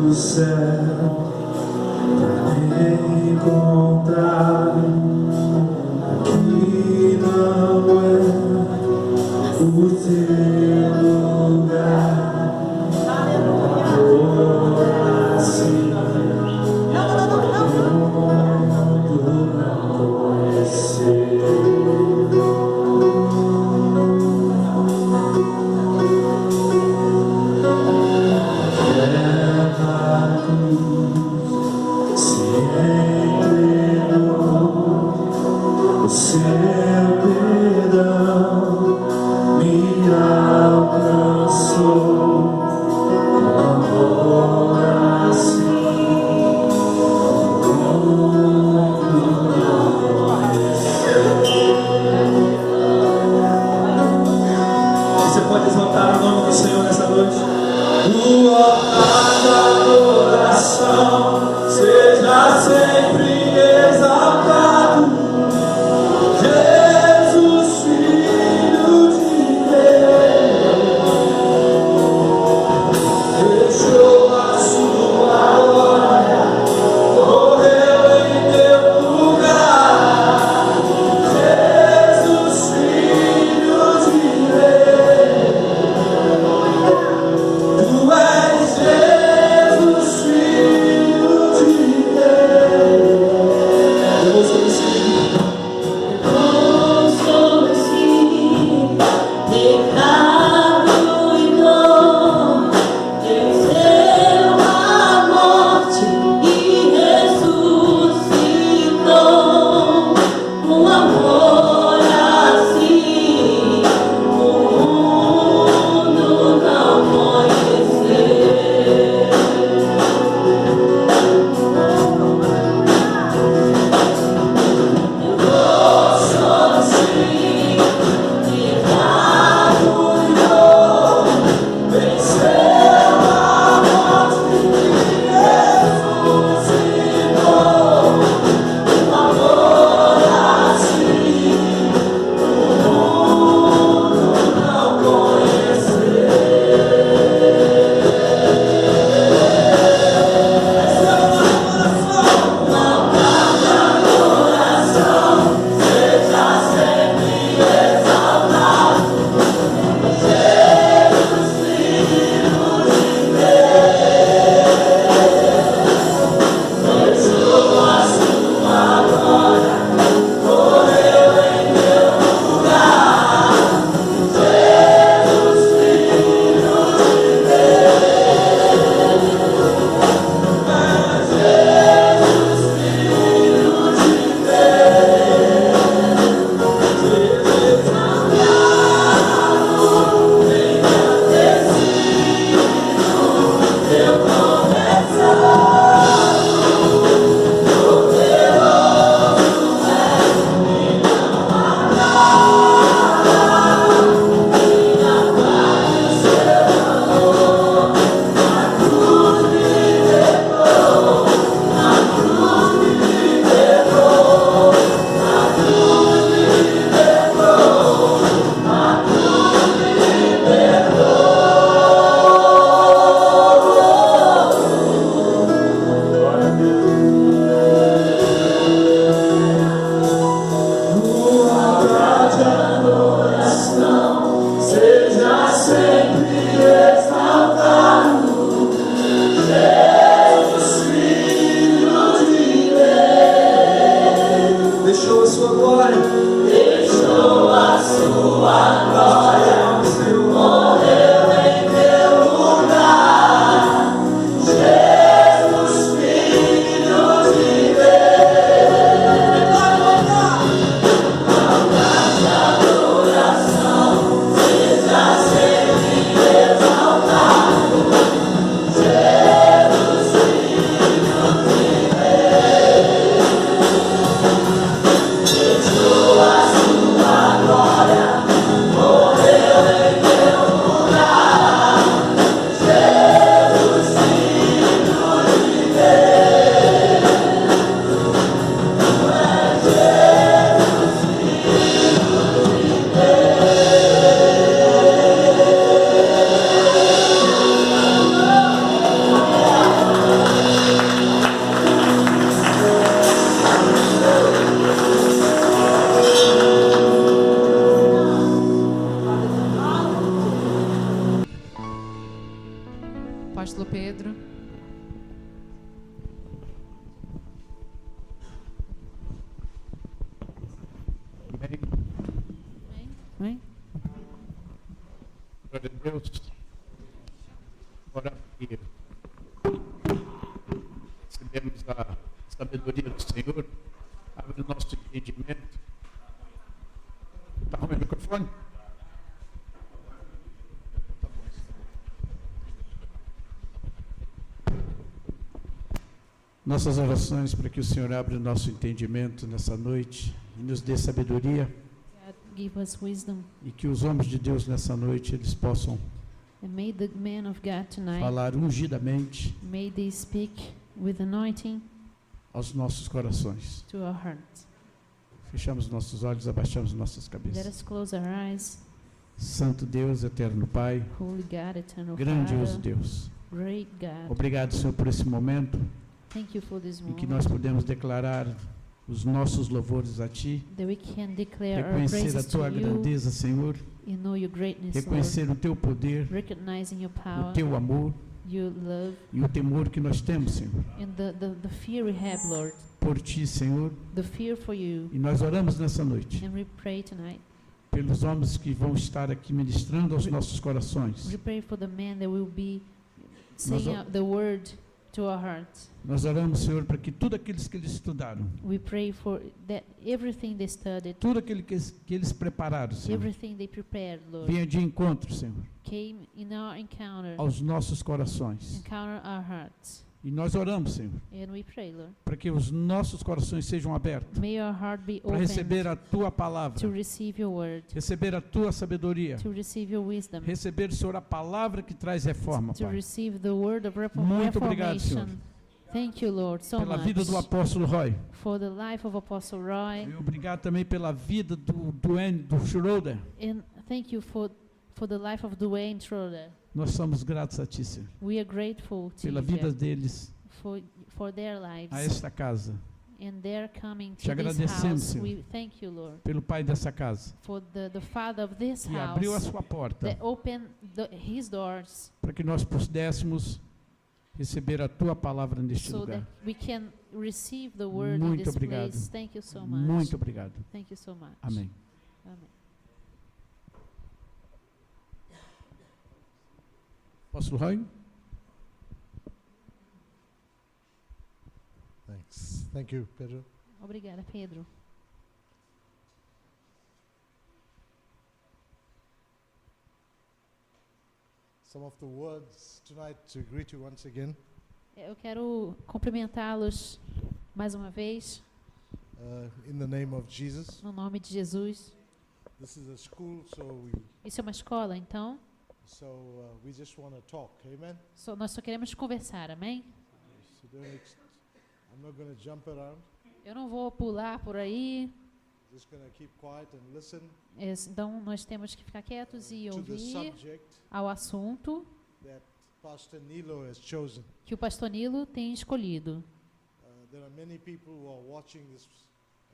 do céu pra me encontrar. Aqui não é o teu lugar. Agora sim, mundo pra conhecer. Leva-me recebemos a sabedoria do Senhor, abre o nosso entendimento. Está arrumando o microfone? Nossas orações para que o Senhor abra o nosso entendimento nessa noite e nos dê sabedoria, God, give us wisdom. e que os homens de Deus nessa noite eles possam And may the men of God tonight, falar ungidamente may they speak with anointing aos nossos corações. to our hearts. Fechamos nossos olhos, abaixamos nossas Let cabeças. us close our eyes. Santo Deus, eterno Pai, Holy God, eternal grandioso Father, Deus. great God. Obrigado, Senhor, por esse momento Thank you for this em que moment nós podemos declarar os nossos louvores a Ti, that we can declare our reconhecer a praises Tua to you grandeza, Senhor, and know your greatness, Lord. reconhecer o Teu poder, Recognizing your power, o Teu amor your love, e o temor que nós temos, Senhor, and the fear we have, Lord. por Ti, Senhor. The fear for you. E nós oramos nessa noite And we pray tonight. pelos homens que vão estar aqui ministrando aos nossos corações. We pray for the men that will be saying Nós- out the word to our hearts. Nós oramos, Senhor, para que tudo aqueles que eles estudaram, We pray for that everything they studied, tudo aquilo que eles prepararam, Senhor, everything they prepared, Lord, venha de encontro, Senhor, came in our encounter aos nossos corações. our hearts. E nós oramos, Senhor, And we pray, Lord, para que os nossos corações sejam abertos may our heart be para receber open a Tua to palavra, receive your word, receber a Tua sabedoria, to receive your wisdom, receber, Senhor, a palavra que traz reforma, to Pai. receive the word of Muito obrigado, reformation. Senhor. Thank you, Lord, so Pela vida do much apóstolo Roy. for the life of Apostle Roy, E obrigado também pela vida do Schroeder. and thank you for the life of Dwayne Schroeder. Nós somos gratos a Ti, Senhor, We are grateful to pela you, vida God, deles for their lives a esta casa, and their coming Te to this agradecemos, house. Senhor. We thank you, Lord, pelo pai dessa casa, for the father of this que abriu a house sua porta that opened his doors para que nós pudéssemos receber a Tua palavra neste so lugar. that we can receive the word in Muito this obrigado. place. Thank you so much. Muito obrigado. Thank you so much. Amém. Amen. Apóstolo Roy? Thanks. Thank you, Pedro. Obrigada, Pedro. Some of the words tonight to greet you once again. Eu quero cumprimentá-los mais uma vez, In the name of Jesus. no nome de Jesus. This is a school, Isso é uma escola, então we just want to talk. Amen. nós só queremos conversar, amém? So I'm not going to jump around. Eu não vou pular por aí, Just going to keep quiet and listen então nós temos que ficar quietos e to the ouvir subject ao assunto that Pastor Nilo has chosen. que o pastor Nilo tem escolhido. There are many people who are watching this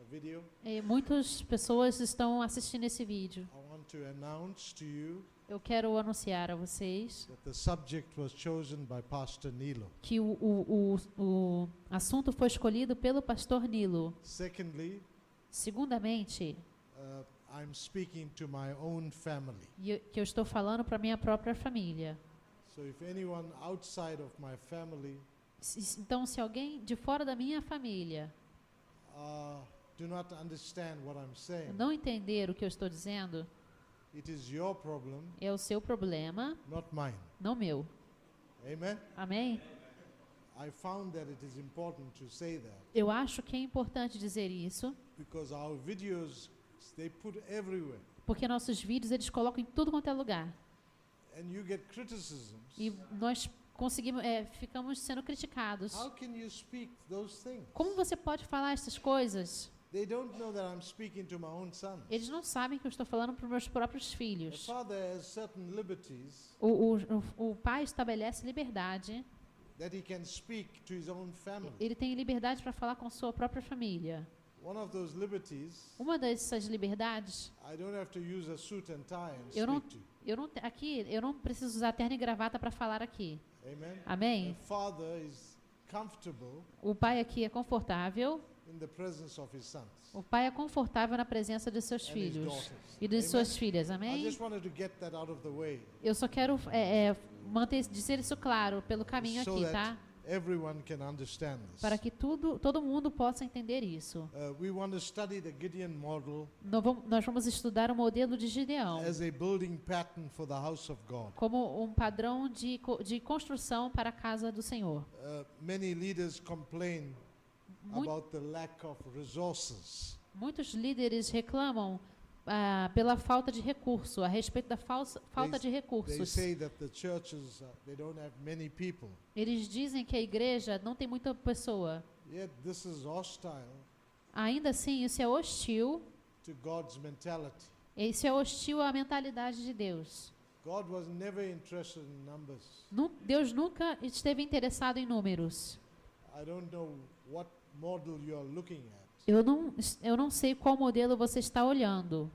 video. Muitas pessoas estão assistindo esse vídeo. I want to announce to you Eu quero anunciar a vocês that the subject was chosen by Pastor Nilo. que o assunto foi escolhido pelo pastor Nilo. Secondly, Segundamente, I'm speaking to my own family. que eu estou falando para minha própria família. So if anyone outside of my family Então, se alguém de fora da minha família do not understand what I'm saying, não entender o que eu estou dizendo, it is your problem, é o seu problema, not mine. não meu. Amen? Amém? I found that it is important to say that Eu acho que é importante dizer isso, because our videos, they put everywhere. porque nossos vídeos eles colocam em tudo quanto é lugar. And you get criticisms. E nós ficamos sendo criticados. How can you speak those things? Como você pode falar essas coisas? They don't know that I'm speaking to my own sons. Eles não sabem que eu estou falando para os meus próprios A filhos. father has certain liberties O pai estabelece liberdade. that he can speak to his own family. Ele tem liberdade para falar com sua própria família. One of those liberties, Uma dessas liberdades, I don't have to use a suit and tie and Eu não- speak to. eu não preciso usar terno e gravata para falar aqui. Amen. Amém? A father is comfortable O pai aqui é confortável. in the presence of his sons O pai é confortável na presença de seus and his filhos daughters. e de Amen. suas filhas. I Amém? just wanted to get that out of the way Eu só quero dizer isso claro pelo caminho so aqui, that tá? everyone can understand this. para que todo mundo possa entender isso. We want to study the Gideon model Nós vamos estudar o modelo de Gideão as a building pattern for the house of God. como um padrão de construção para a casa do Senhor. Many leaders complain Mu- about the lack of resources. Muitos líderes reclamam pela falta de recurso, a respeito da falta de They recursos. say that the churches they don't have many people. Eles dizem que a igreja não tem muita pessoa. Yet this is hostile Ainda assim, isso é hostil. to God's mentality. Isso é hostil à mentalidade de Deus. God was never interested in numbers. Deus nunca esteve interessado em números. I don't know what model you are looking at. Eu não sei qual modelo você está olhando.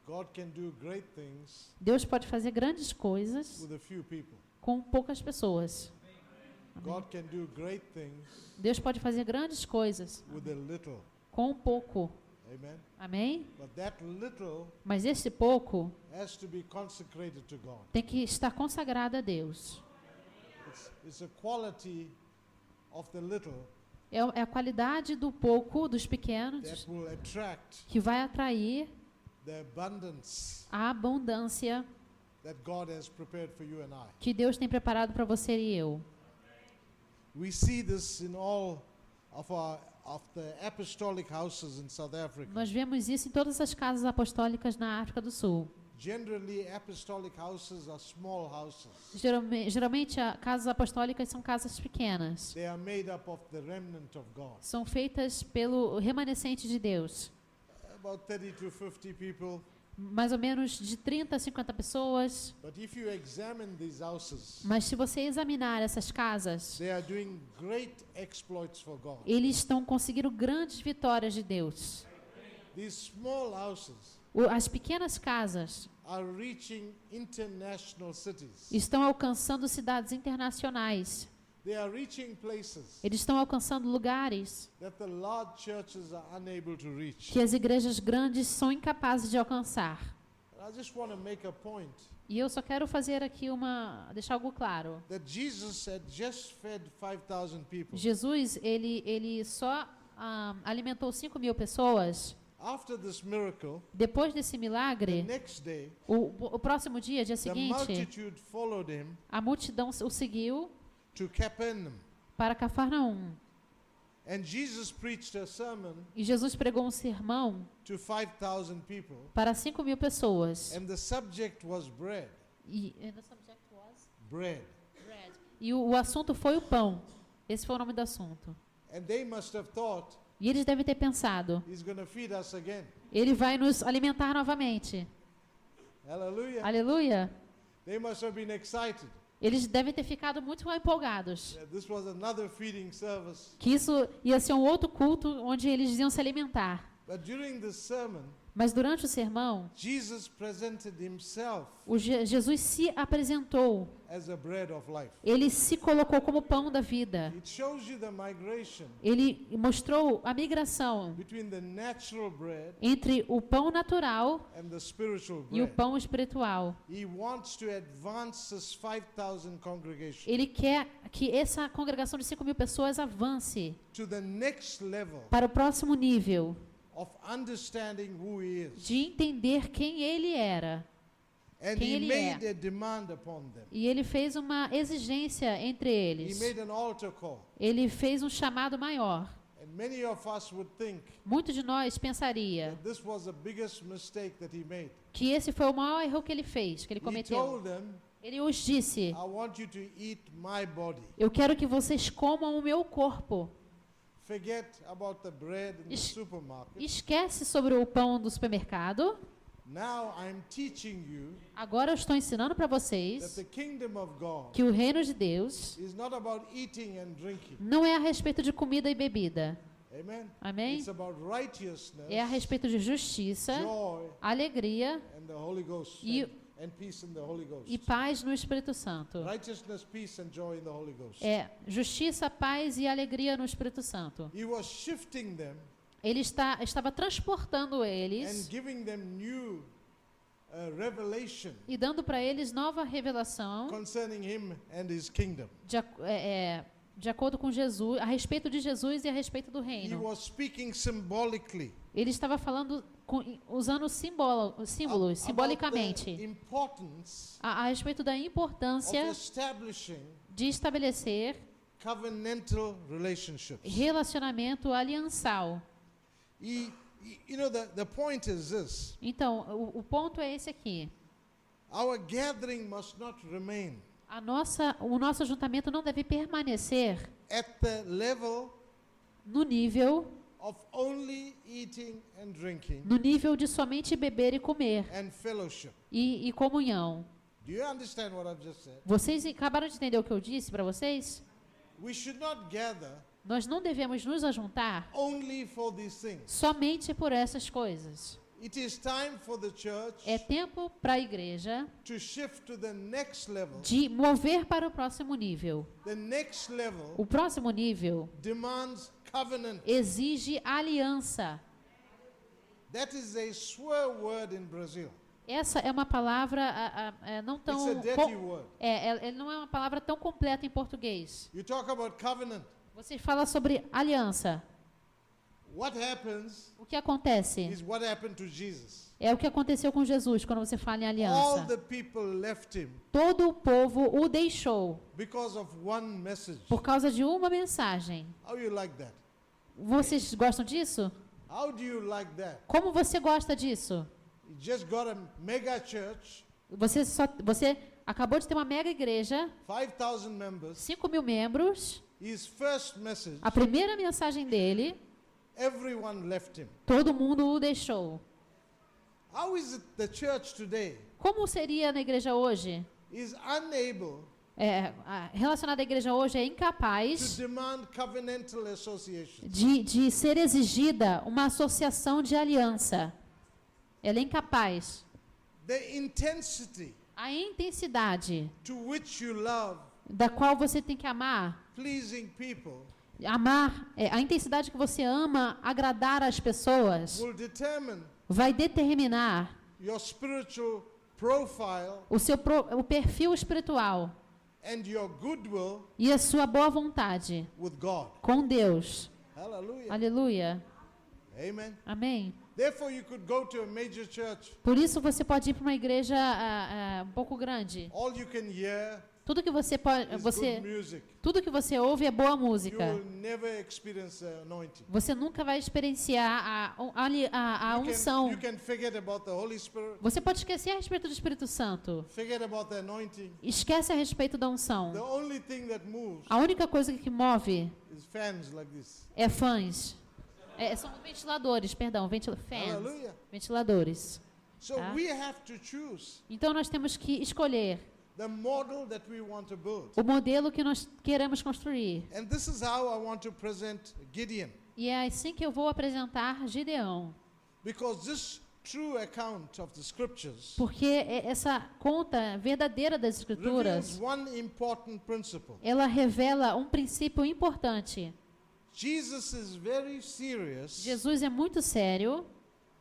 God can do great things Deus pode fazer grandes coisas with a few people. com poucas pessoas. God can do great things Deus pode fazer grandes coisas with a little. com pouco. Amen. Amém? But that little Mas esse pouco has to be consecrated to God. tem que estar consagrado a Deus. It's a quality of the little É a qualidade do pouco, dos that pequenos, will attract que vai atrair the abundance a abundância that God has prepared for you and I. que Deus tem preparado para você e eu. We see this in all of the apostolic houses in South Africa. Nós vemos isso em todas as casas apostólicas na África do Sul. Generally, apostolic houses are small houses. Geralmente, casas apostólicas são casas pequenas. They are made up of the remnant of God. São feitas pelo remanescente de Deus. About 30 to 50 people. Mais ou menos de 30 a 50 pessoas. But if you examine these houses, Mas se você examinar essas casas, they are doing great exploits for God. eles estão conseguindo grandes vitórias de Deus. These small houses As pequenas casas are reaching international cities. estão alcançando cidades internacionais. They are reaching places Eles estão alcançando lugares that the large churches are unable to reach. que as igrejas grandes são incapazes de alcançar. And I just want to make a point E eu só quero fazer aqui deixar algo claro. that Jesus had just fed 5,000 people. Jesus, ele só alimentou 5.000 pessoas. After this miracle, Depois desse the milagre, next day, o próximo dia the seguinte, multitude followed him a multidão o seguiu to Capernaum. para Cafarnaum. And Jesus preached a sermon E Jesus pregou um sermão to 5,000 people. para 5.000 pessoas. And the subject was bread. Bread. E o assunto foi o pão. Esse foi o nome do assunto. And they must have thought, E eles devem ter pensado, he's going to feed us again. ele vai nos alimentar novamente. Hallelujah. Aleluia. They must have been excited. Eles devem ter ficado muito empolgados. This was another feeding service. Que isso ia ser um outro culto onde eles iam se alimentar. But during this sermon, Mas durante o sermão, Jesus presented himself Jesus se apresentou. as a bread of life. Ele se colocou como pão da vida. It shows you the migration Ele mostrou a migração between the natural bread entre o pão natural and the spiritual e o bread. pão espiritual. He wants to advance this 5,000 congregation Ele quer que essa congregação de 5.000 pessoas avance to the next level para o próximo nível of understanding who he is. de entender quem ele era. And quem he ele made é. a demand upon them. E ele fez uma exigência entre He eles. made an altar call. Ele fez um chamado maior. And many of us would think Muitos de nós pensaria that this was the biggest mistake that he made. que esse foi o maior erro que ele fez, que ele He cometeu. told them, Ele os disse: I want you to eat my body. eu quero que vocês comam o meu corpo. Forget about the bread in the Es- supermarket. Esquece sobre o pão do supermercado. Now I'm teaching you Agora eu estou ensinando para that vocês the kingdom of God que o reino de Deus is not about eating and drinking. não é a respeito de comida e bebida. Amen. Amém? It's about righteousness, É a respeito de justiça, joy, alegria and the Holy Ghost, E- and peace in the Holy Ghost. e paz no Espírito Santo. Righteousness, peace, and joy in the Holy Ghost. É justiça, paz e alegria no Espírito Santo. He was shifting them Ele estava transportando and eles giving them new revelation e dando para eles nova revelação concerning him and his kingdom. de acordo com Jesus, a respeito de Jesus e a respeito do He reino. was speaking symbolically Ele estava falando usando símbolos, about the simbolicamente, importance a respeito da of importância establishing de estabelecer covenantal relationships. relacionamento aliançal. You know, the point is this. Então, o ponto é esse aqui. Our gathering must not remain O nosso ajuntamento não deve permanecer at the level no nível of only eating and drinking de somente beber e comer and fellowship. e comunhão. Do you understand what I've just said? Vocês acabaram de entender o que eu disse para vocês? We should not gather Nós não devemos nos ajuntar only for these things. somente por essas coisas. It is time for the church É tempo para a igreja to shift to the next level. de mover para o próximo nível. The next level O próximo nível demands covenant. exige aliança. That is a swear word in Brazil. Essa é uma palavra não It's tão a dirty word. não é uma palavra tão completa em português. You talk about covenant. Você fala sobre aliança. What happens O que acontece? is what happened to Jesus. É o que aconteceu com Jesus quando você fala em All aliança. the people left him Todo o povo o deixou because of one message. por causa de uma mensagem. How you like that? Vocês gostam disso? How do you like that? Como você gosta disso? You just got a mega church, Você acabou de ter uma mega igreja, 5,000 members. 5.000 membros. His first message, A primeira mensagem dele, everyone left him. todo mundo o deixou. How is it the church today Como seria na igreja hoje? is unable Relacionada à igreja hoje é to incapaz demand covenantal associations? de ser exigida uma associação de aliança. Ela é incapaz. The intensity A intensidade to which you love da qual você tem que amar, pleasing people a intensidade que você ama agradar as pessoas, will determine vai determinar your spiritual profile o perfil espiritual and your goodwill e a sua boa vontade with God. com Deus. Hallelujah. Aleluia. Amen. Amém. Therefore, you could go to a major church. Por isso você pode ir para uma igreja um pouco grande. All you can hear Tudo que você pode, is good music. tudo que você ouve é boa You música. will never experience the anointing. Você nunca vai experienciar a unção. You can forget about the Holy Spirit, Você pode esquecer a respeito do Espírito Santo. forget about the anointing. Esquece a respeito da unção. The only thing that moves A única coisa que move is fans like this. é fãs. São ventiladores, perdão, fans. Hallelujah. Ventiladores. So Tá. we have to choose Então nós temos que escolher the model that we want to build. o modelo que nós queremos construir. And this is how I want to present Gideon. E é assim que eu vou apresentar Gideão. Because this true account of the scriptures Porque essa conta verdadeira das reveals Escrituras, one important principle. ela revela um princípio importante. Jesus is very serious Jesus é muito sério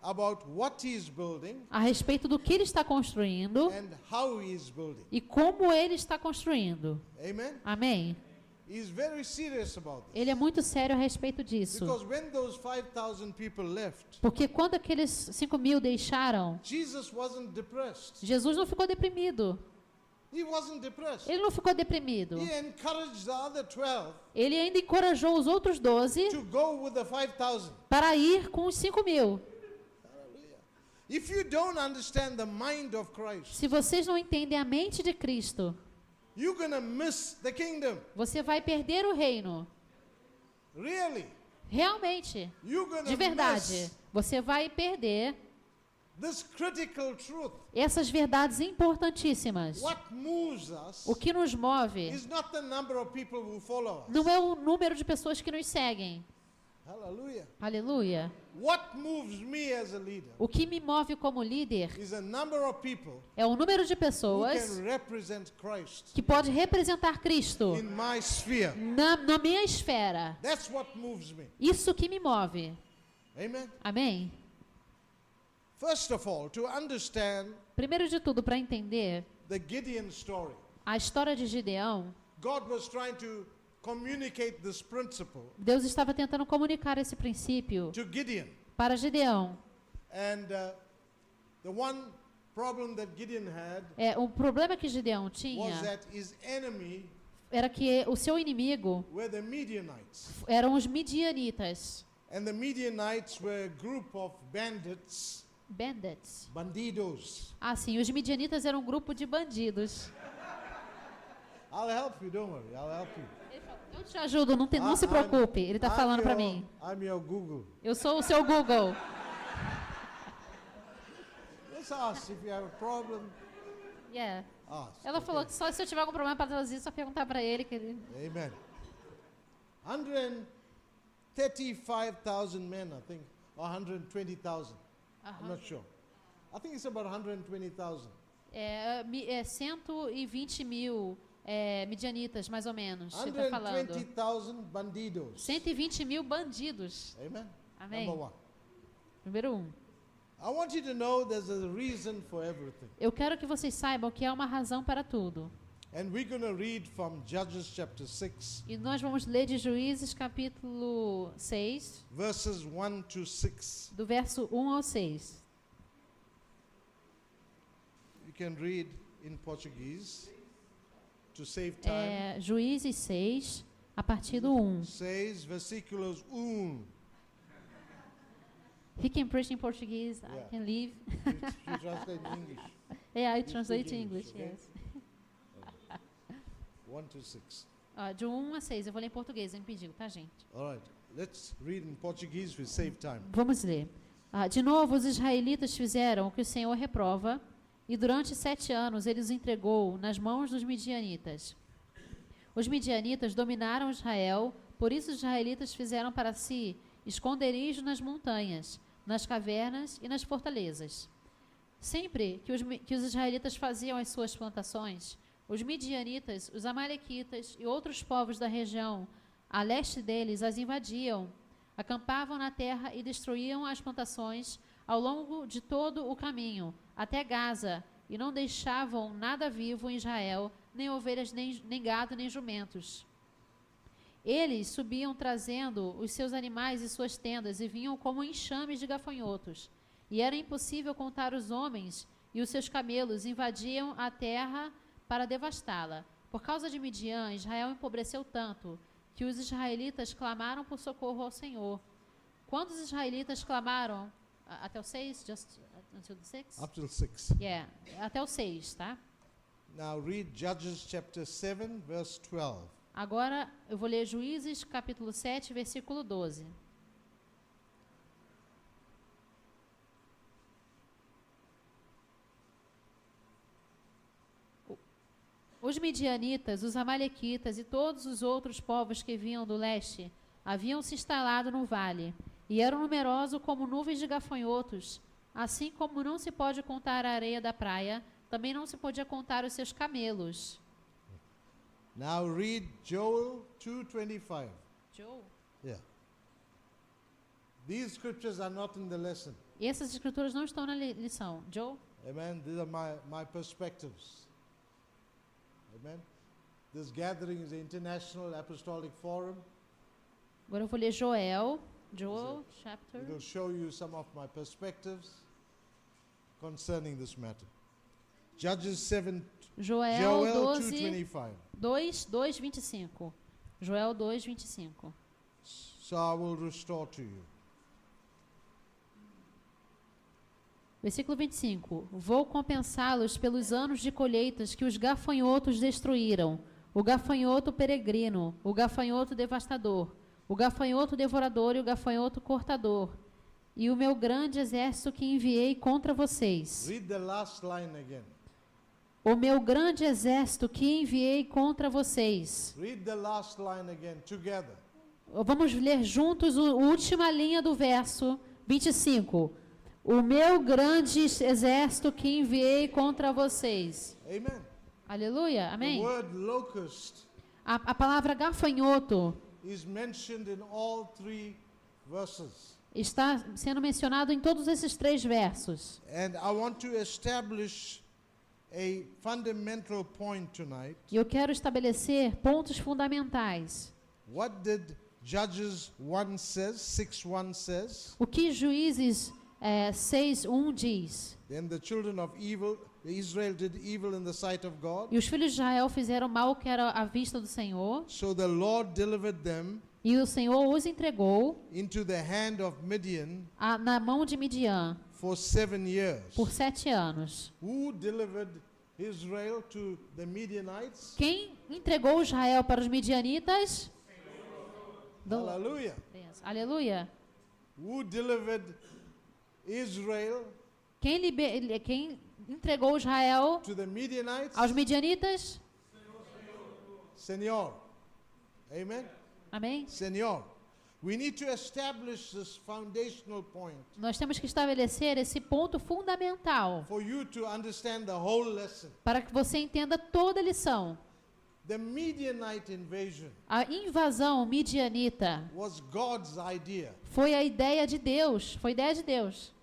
about what he is building a respeito do que ele está construindo and how he is building. e como ele está construindo. Amen? Amém? He is very serious about this. Ele é muito sério a respeito disso. Because when those 5,000 people left, Porque quando aqueles 5.000 deixaram, Jesus wasn't depressed. Jesus não ficou deprimido. He wasn't depressed. Ele não ficou deprimido. He encouraged the other 12 Ele ainda encorajou os outros 12 to go with the 5,000. para ir com os 5.000. If you don't understand the mind of Christ, Se vocês não entendem a mente de Cristo, you're going to miss the kingdom. você vai perder o reino. Really. Realmente. You're going De to verdade. miss Você vai perder this critical truth. essas verdades importantíssimas. What moves us O que nos move is not the number of people who follow us. não é o número de pessoas que nos seguem. Hallelujah. Aleluia. What moves me as a leader O que me move como líder is a number of people é o número de who pessoas can represent Christ que pode representar Cristo in my sphere. na minha esfera. That's what moves me. Isso que me move. Amen. Amém? First of all, to understand Primeiro de tudo, para entender the Gideon story, a história de Gideão, God was trying to communicate this principle Deus estava tentando comunicar esse princípio to Gideon. para Gideão. And the one problem that Gideon had O problema que Gideão was tinha that his enemy era que o seu inimigo were the Midianites. eram os midianitas. And the Midianites were a group of bandits, Bandits. bandidos. Ah, sim, os midianitas eram um grupo de bandidos. I'll help you, don't worry, I'll help you. Eu te ajudo, não se preocupe. Ele está falando para mim. I'm your Google. Eu sou o seu Google. Just ask if you have a problem. Yeah. Ask. Ela okay? falou que só se eu tiver algum problema para traduzir, só perguntar para ele que ele... Amen. 135,000 men, I think, or 120,000. I'm not sure. I think it's about 120,000. 120 mil midianitas, mais ou menos. Ele está falando. 120,000 bandidos. 120 mil bandidos. Amen. Amém. Number 1. Número 1. I want you to know there's a reason for everything. Eu quero que vocês saibam que há uma razão para tudo. And we're going to read from Judges chapter 6, E nós vamos ler de Juízes capítulo 6, verses 1 to 6. do verso 1 ao 6. You can read in Portuguese to save time. Juízes 6, a partir do 1. 6 versículos 1. He can preach in Portuguese, Yeah. I can leave. You translate in English. I You translate speak English, okay? yes. 1 to 6. De 1 a 6, eu vou ler em português, eu impedi, tá, gente? All right. Let's read in Portuguese. We save time. Vamos ler. De novo, os israelitas fizeram o que o Senhor reprova, e durante 7 anos ele os entregou nas mãos dos midianitas. Os midianitas dominaram Israel, por isso os israelitas fizeram para si esconderijo nas montanhas, nas cavernas e nas fortalezas. Sempre que os israelitas faziam as suas plantações, os midianitas, os amalequitas e outros povos da região a leste deles as invadiam, acampavam na terra e destruíam as plantações ao longo de todo o caminho, até Gaza, e não deixavam nada vivo em Israel, nem ovelhas, nem gado, nem jumentos. Eles subiam trazendo os seus animais e suas tendas e vinham como enxames de gafanhotos. E era impossível contar os homens, e os seus camelos invadiam a terra para devastá-la. Por causa de Midian, Israel empobreceu tanto que os israelitas clamaram por socorro ao Senhor. Quando os israelitas clamaram até o 6, just until the 6? Up till 6. Yeah, até o 6, tá? Now read Judges chapter 7, verse 12. Agora eu vou ler Juízes, capítulo 7, versículo 12. Os midianitas, os amalequitas e todos os outros povos que vinham do leste haviam se instalado no vale, e eram numerosos como nuvens de gafanhotos. Assim como não se pode contar a areia da praia, também não se podia contar os seus camelos. Now read Joel 2:25. Joe? Yeah. These scriptures are not in the lesson. E essas escrituras não estão na lição. Joe? Amen. These are my perspectives. Amen. This gathering is the International Apostolic Forum. Agora eu vou ler Joel, chapter. It will show you some of my perspectives concerning this matter. Judges 7, Joel Joel 12, 2:25. 2:25. Joel 2:25. So I will restore to you. Versículo 25. Vou compensá-los pelos anos de colheitas que os gafanhotos destruíram. O gafanhoto peregrino, o gafanhoto devastador, o gafanhoto devorador e o gafanhoto cortador. E o meu grande exército que enviei contra vocês. Read the last line again. O meu grande exército que enviei contra vocês. Read the last line again together. Vamos ler juntos a última linha do verso 25. O meu grande exército que enviei contra vocês. Amen. Aleluia, amém? The word locust A palavra gafanhoto is mentioned in all 3 verses. está sendo mencionado em todos esses 3 versos. And I want to establish a fundamental point tonight. E eu quero estabelecer pontos fundamentais. What did Judges 1 says, 6:1 says? O que Juízes 6:1 diz? Then the children of Israel did evil in the sight of God. E os filhos de Israel fizeram mal que era à vista do Senhor, So the Lord delivered them e o Senhor os entregou into the hand of Midian na mão de Midian for 7 years. por 7 anos. Who delivered Israel to the Midianites? Quem entregou Israel para os midianitas? Hallelujah. Aleluia. Who delivered Israel Quem entregou Israel to the Midianites? aos midianitas? Senor. Amen. Amém? Senor. We need to establish this foundational point Nós temos que estabelecer esse ponto fundamental for you to understand the whole lesson. para que você entenda toda a lição. The Midianite invasion A invasão midianita was God's idea. foi a ideia de Deus, foi ideia de Deus.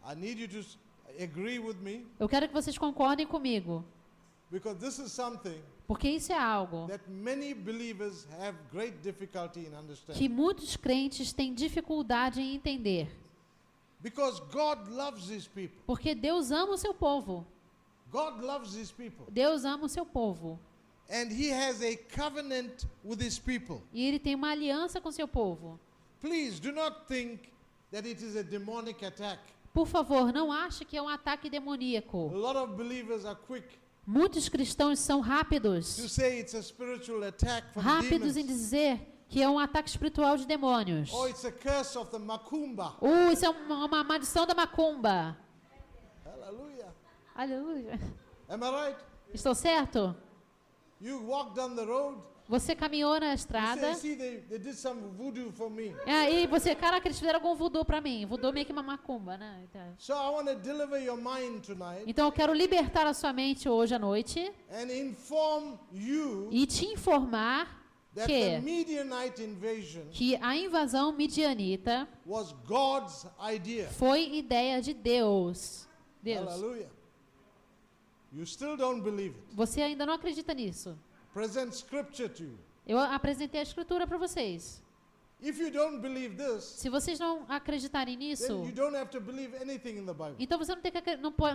I need you to agree with me Eu quero que vocês concordem comigo, because this is something porque isso é algo that many believers have great difficulty in que understanding. muitos crentes têm dificuldade em entender. Because God loves his people. Porque Deus ama o seu povo. God loves his people. Deus ama o seu povo. And he has a covenant with his people. E Ele tem uma aliança com o seu povo. Please do not think that it is a demonic attack. Por favor, não ache que é um ataque A demoníaco. lot of believers are quick Muitos cristãos são to rápidos. say it's a spiritual attack from Rápidos em demons. dizer que é um ataque espiritual de demônios. Or it's a curse of the macumba. Isso é uma maldição da macumba. Hallelujah. Aleluia. Am I right? Estou certo? You walk down the road. Você caminhou na You estrada. say, see, they did some voodoo for me. E você, caraca, eles fizeram algum voodoo pra mim. Voodoo é meio que uma macumba, né? So I want to deliver your mind tonight Então eu quero libertar a sua mente hoje à noite and inform you e te informar that the que, Midianite invasion que a invasão midianita was God's idea. foi ideia de Deus. Hallelujah. You still don't believe it. Você ainda não acredita nisso. Present scripture to you. Eu apresentei a escritura para vocês. If you don't believe this, Se vocês não acreditarem nisso, then you don't have to believe anything in the Bible. então você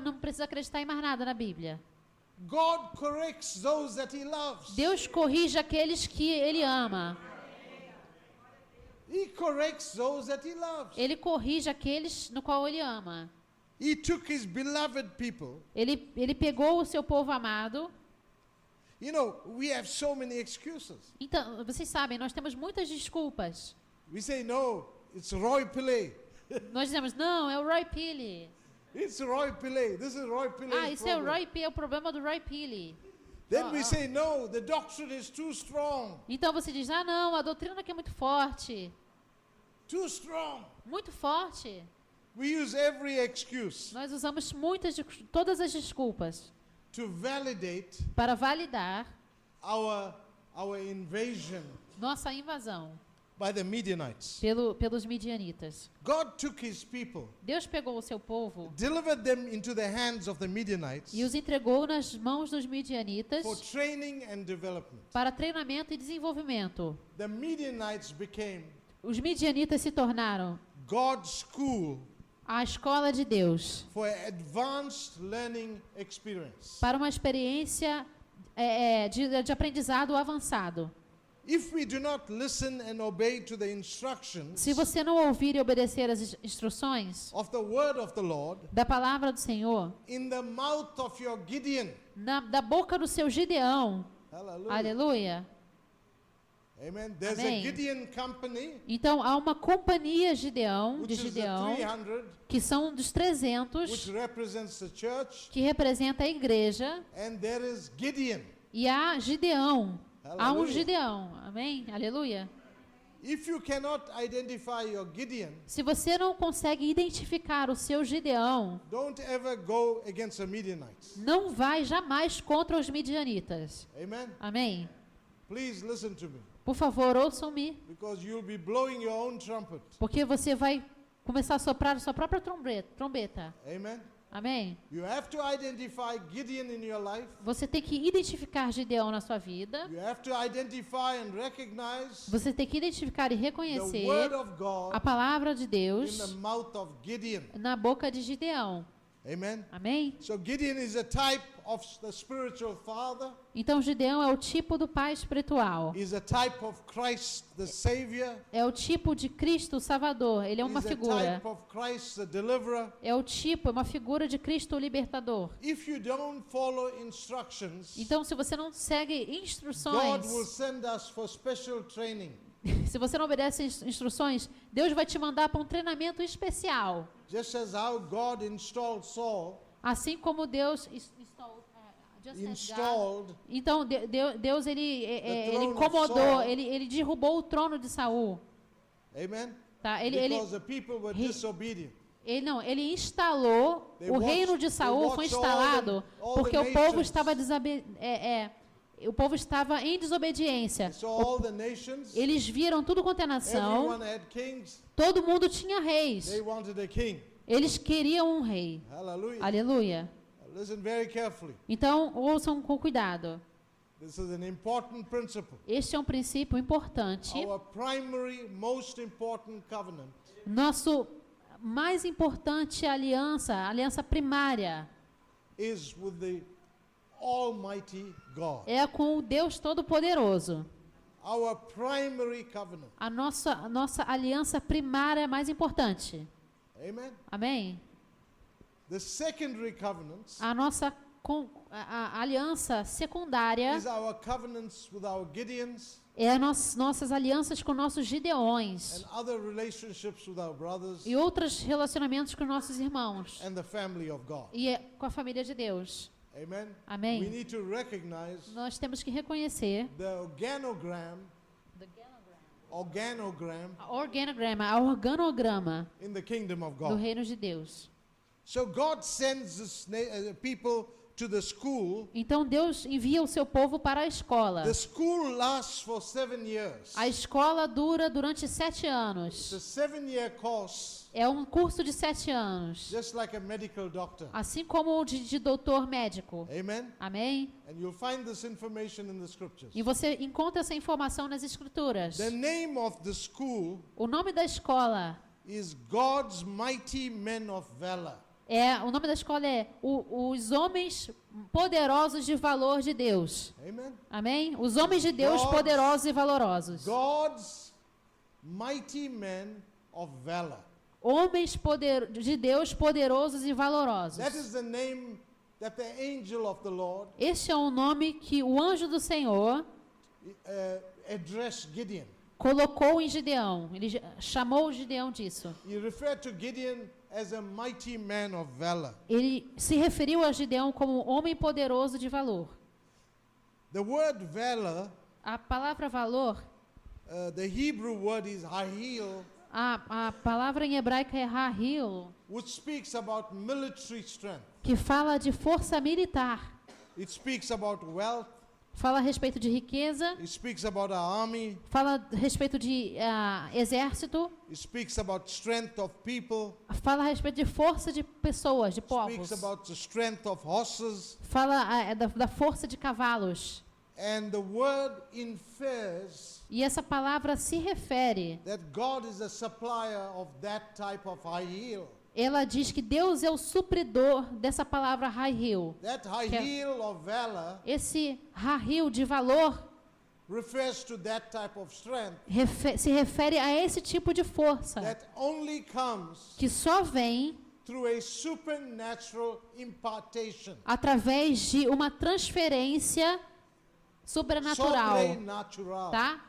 não precisa acreditar em mais nada na Bíblia. God corrects those that he loves. Deus corrige aqueles que Ele ama. He corrects those that he loves. Ele corrige aqueles no qual Ele ama. He took his beloved people. Ele pegou o seu povo amado. You know, we have so many excuses. Então, vocês sabem, nós temos muitas desculpas. We say, no, it's Roy Pillay. Nós dizemos, não, é o Roy Pillay. It's Roy Pillay. This is Roy Pillay's Isso é o problem. Roy Pillay, é o problema do Roy Pillay. Then we say, no, the doctrine is too strong. Então você diz, não, a doutrina aqui é muito forte. Too strong. Muito forte. We use every excuse Nós usamos todas as desculpas to validate para validar our invasion nossa invasão by the Midianites. pelos midianitas. God took his people, Deus pegou o seu povo delivered them into the hands of the Midianites e os entregou nas mãos dos midianitas for training and development. para treinamento e desenvolvimento. The Midianites became Os midianitas se tornaram God's school a escola de Deus for advanced learning experience. para uma experiência de aprendizado avançado. If we do not listen and obey to the instructions Se você não ouvir e obedecer as instruções of the word of the Lord da palavra do Senhor, in the mouth of your Gideon, da boca do seu Gideão, hallelujah, aleluia. amen. There's Amém. a Gideon company, Então há uma companhia de which is the Gideão, 300, que são dos 300, which represents the church, que representa a igreja, and there is Gideon. e há Gideão. Há um Hallelujah. Gideão, amém? Aleluia. If you cannot identify your Gideon, Se você não consegue identificar o seu Gideão, don't ever go against the Midianites. não vai jamais contra os midianitas. Amen. Amém? Please listen to me, Por favor, ouçam-me, because you'll be blowing your own trumpet. porque você vai começar a soprar a sua própria trombeta. Amen. Amém? You have to identify Gideon in your life. Você tem que identificar Gideão na sua vida. You have to identify and recognize Você tem que identificar e the reconhecer word of God a palavra de in Deus the mouth of Gideon. na boca de Gideão. Amen. Amém? So Gideon is a type of the spiritual father. Então Gideão é o tipo do pai espiritual. He's a type of Christ the Savior. É o tipo de Cristo o Salvador. Ele é uma He's a figura. type of Christ the deliverer. É o tipo, é uma figura de Cristo o libertador. If you don't follow instructions, Então, se você não segue God will instruções, send us for special training. se você não obedece instruções, Deus vai te mandar para um treinamento especial. Just as how God installed Saul, Assim como Deus installed Então Deus ele throne of incomodou, Saul. ele derrubou o trono de Saul, amen, tá? because the people were he- disobedient. Ele instalou They o watched- reino de they Saul foi watched instalado all the porque o povo nations. estava o povo estava em desobediência. So all the nations, Eles viram tudo quanto é nação, everyone had kings. todo mundo tinha reis. They wanted a king. Eles queriam um rei. Hallelujah. Aleluia. Listen very carefully. Então, ouçam com cuidado. This is an important principle. Este é um princípio importante. Our primary, most important covenant Nosso mais importante aliança, a aliança primária, is with the Almighty God. é com o Deus Todo-Poderoso. Our primary covenant. A nossa aliança primária mais importante. Amen. Amém? The secondary covenants A nossa a aliança secundária is our covenants with our Gideons é as nossas alianças com nossos Gideões and other relationships with our brothers e outros relacionamentos com nossos irmãos and the family of God. e com a família de Deus. Amen. Amém. We need to recognize Nós temos que reconhecer the organogram a organograma in the kingdom of do God. reino de Deus. So God sends this people to the school. Então Deus envia o seu povo para a escola. The school lasts for 7 years. A escola dura durante 7 It's anos. a 7-year course, É um curso de 7 anos. just like a medical doctor. Assim como o de doutor médico. Amen. Amém? And you'll find this information in the scriptures. E você encontra essa informação nas escrituras. The name of the school O nome da escola is God's Mighty Men of Valor. o nome da escola é os homens poderosos de valor de Deus. Amen. Amém? Os homens de Deus poderosos e valorosos. God's Mighty Men of Valor. Homens de Deus poderosos e valorosos. That is the name that the angel of the Lord Este é o nome que o anjo do Senhor addressed Gideon. colocou em Gideão. Ele chamou Gideão disso. He referred to Gideon as a mighty man of valor. Ele se referiu a Gideão como um homem poderoso de valor. The word valor, A palavra valor, the Hebrew word is hahil, a palavra em hebraico é hahil, which speaks about military strength. que fala de força militar. It speaks about wealth. Fala a respeito de riqueza, It speaks about our army. fala a respeito de exército, It speaks about strength of people. fala a respeito de força de pessoas, de povos. Speaks about the strength of horses. Fala da força de cavalos. And the word infers E essa palavra se refere, that God is a supplier of that type of hahil. ela diz que Deus é o supridor dessa palavra hahil. That hahil of valor Esse hahil de valor refers to that type of strength se refere a esse tipo de força that only comes que só vem through a supernatural impartation. através de uma transferência sobrenatural, Sobrenatural. tá?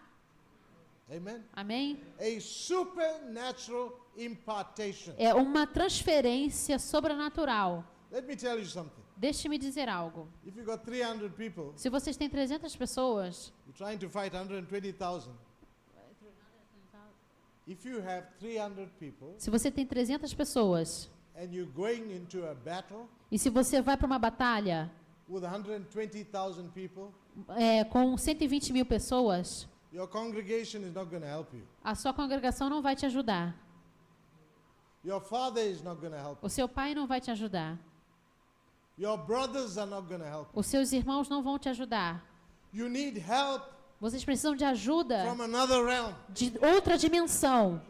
Amen. Amém? A supernatural impartation. É uma transferência sobrenatural. Let me tell you something. Deixe-me dizer algo. If you got 300 people, Se vocês têm 300 pessoas, you're trying to fight 120,000. If you have 300 people se você tem 300 pessoas, and you're going into a battle e se você vai para uma batalha with 120,000 people, com 120 mil pessoas, your congregation is not going to help you. a sua congregação não vai te ajudar. Your father is not going to help you. O seu pai não vai te ajudar. Your brothers are not going to help. Os seus irmãos não vão te ajudar. You need help Vocês precisam de ajuda from another realm. de outra dimensão.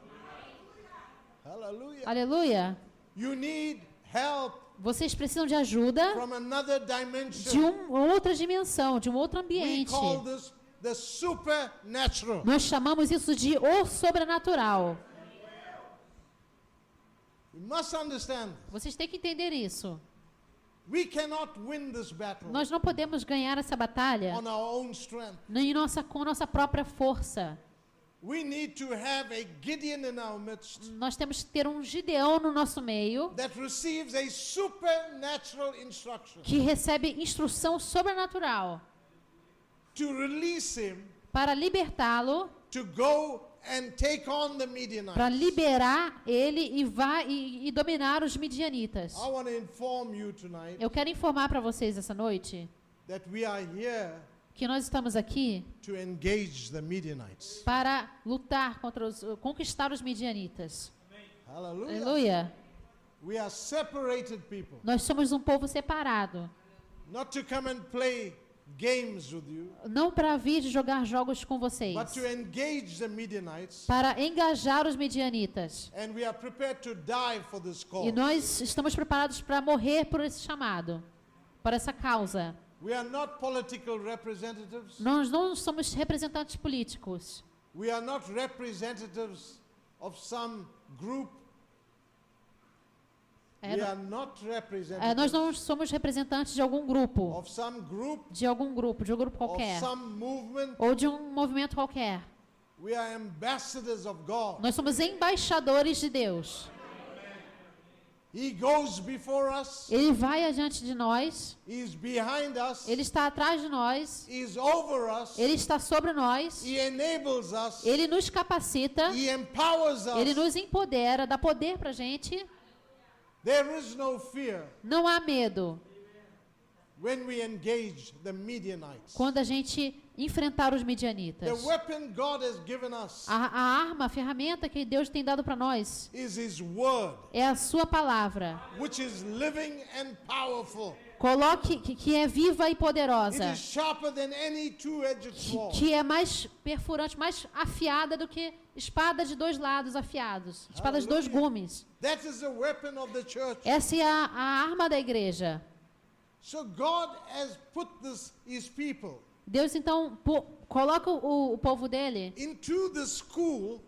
Hallelujah. Aleluia. You need help Vocês precisam de ajuda from another de dimension. outra dimensão, de um outro We ambiente. call this the supernatural. Nós chamamos isso de o sobrenatural. You must understand. Vocês têm que entender isso. We cannot win this battle Nós não podemos ganhar essa batalha on our own strength. nem com nossa própria força. We need to have a Gideon in our midst Nós temos que ter um Gideão no nosso meio that receives a supernatural instruction que recebe instrução sobrenatural to release him para libertá-lo, to go and take on the Midianites. para liberar ele e dominar os midianitas. I want to inform you tonight Eu quero informar para vocês essa noite that we are here que nós estamos aqui to engage the Midianites. para lutar conquistar os midianitas. Hallelujah. Aleluia. We are separated people, Nós somos um povo separado, not to come and play games with you, não para vir jogar jogos com vocês, but to engage the Midianites. para engajar os midianitas. And we are prepared to die for this E cause. nós estamos preparados para morrer por esse chamado, por essa causa. We are not political representatives. Nós não somos representantes políticos. We are not representatives of some group. We are not Nós representatives não somos representantes de algum grupo, of some group, de um grupo of qualquer, some movement. ou de um movimento qualquer. We are ambassadors of God. Nós somos embaixadores de Deus. He goes before us. Ele vai adiante de nós, He is behind us. Ele está atrás de nós, He is over us. Ele está sobre nós, He enables us. Ele nos capacita, He empowers Ele us. nos empodera, dá poder para a gente. There is no fear Não há medo when we engage the Midianites. quando a gente enfrentar os The midianitas. weapon God has given us A arma, a ferramenta que Deus tem dado para nós is His word, é a sua palavra. which is living and powerful. Coloque que é viva e It poderosa, is sharper than any two-edged sword. que é mais perfurante, mais afiada do que espada de dois lados afiados, espada de dois gumes. That is the weapon of the church. Essa é a arma da igreja. So God has put His people Deus então coloca o povo dele into the school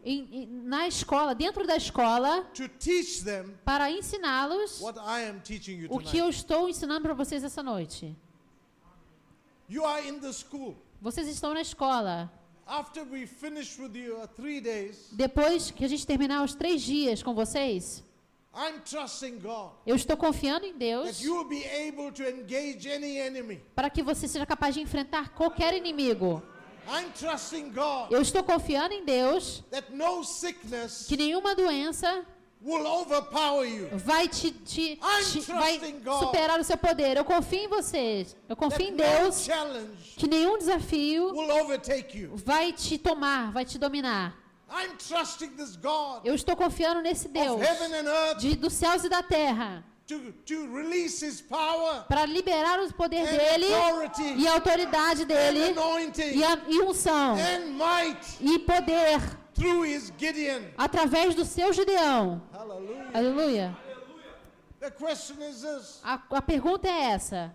na escola, dentro da escola, to teach them para ensiná-los what I am teaching you o que eu tonight. estou ensinando para vocês essa noite. You are in the school. Vocês estão na escola. After we finish with you 3 days, Depois que a gente terminar os 3 dias com vocês, I'm trusting God eu estou confiando em that Deus you will be able to engage any enemy. para que você seja capaz de enfrentar qualquer inimigo. I'm trusting God Eu estou confiando em Deus that no sickness que nenhuma doença will overpower you. vai vai trusting God. superar o seu poder. Eu confio em vocês. Eu confio That em no Deus challenge que nenhum desafio will overtake you. vai te tomar, vai te dominar. I'm trusting this God Eu estou confiando nesse Deus of heaven and earth dos céus e da terra to release His power para liberar o poder and dele authority e a autoridade and dele anointing e unção and might e poder through His Gideon. através do seu Gideão. Hallelujah. Aleluia. The question is this: A pergunta é essa.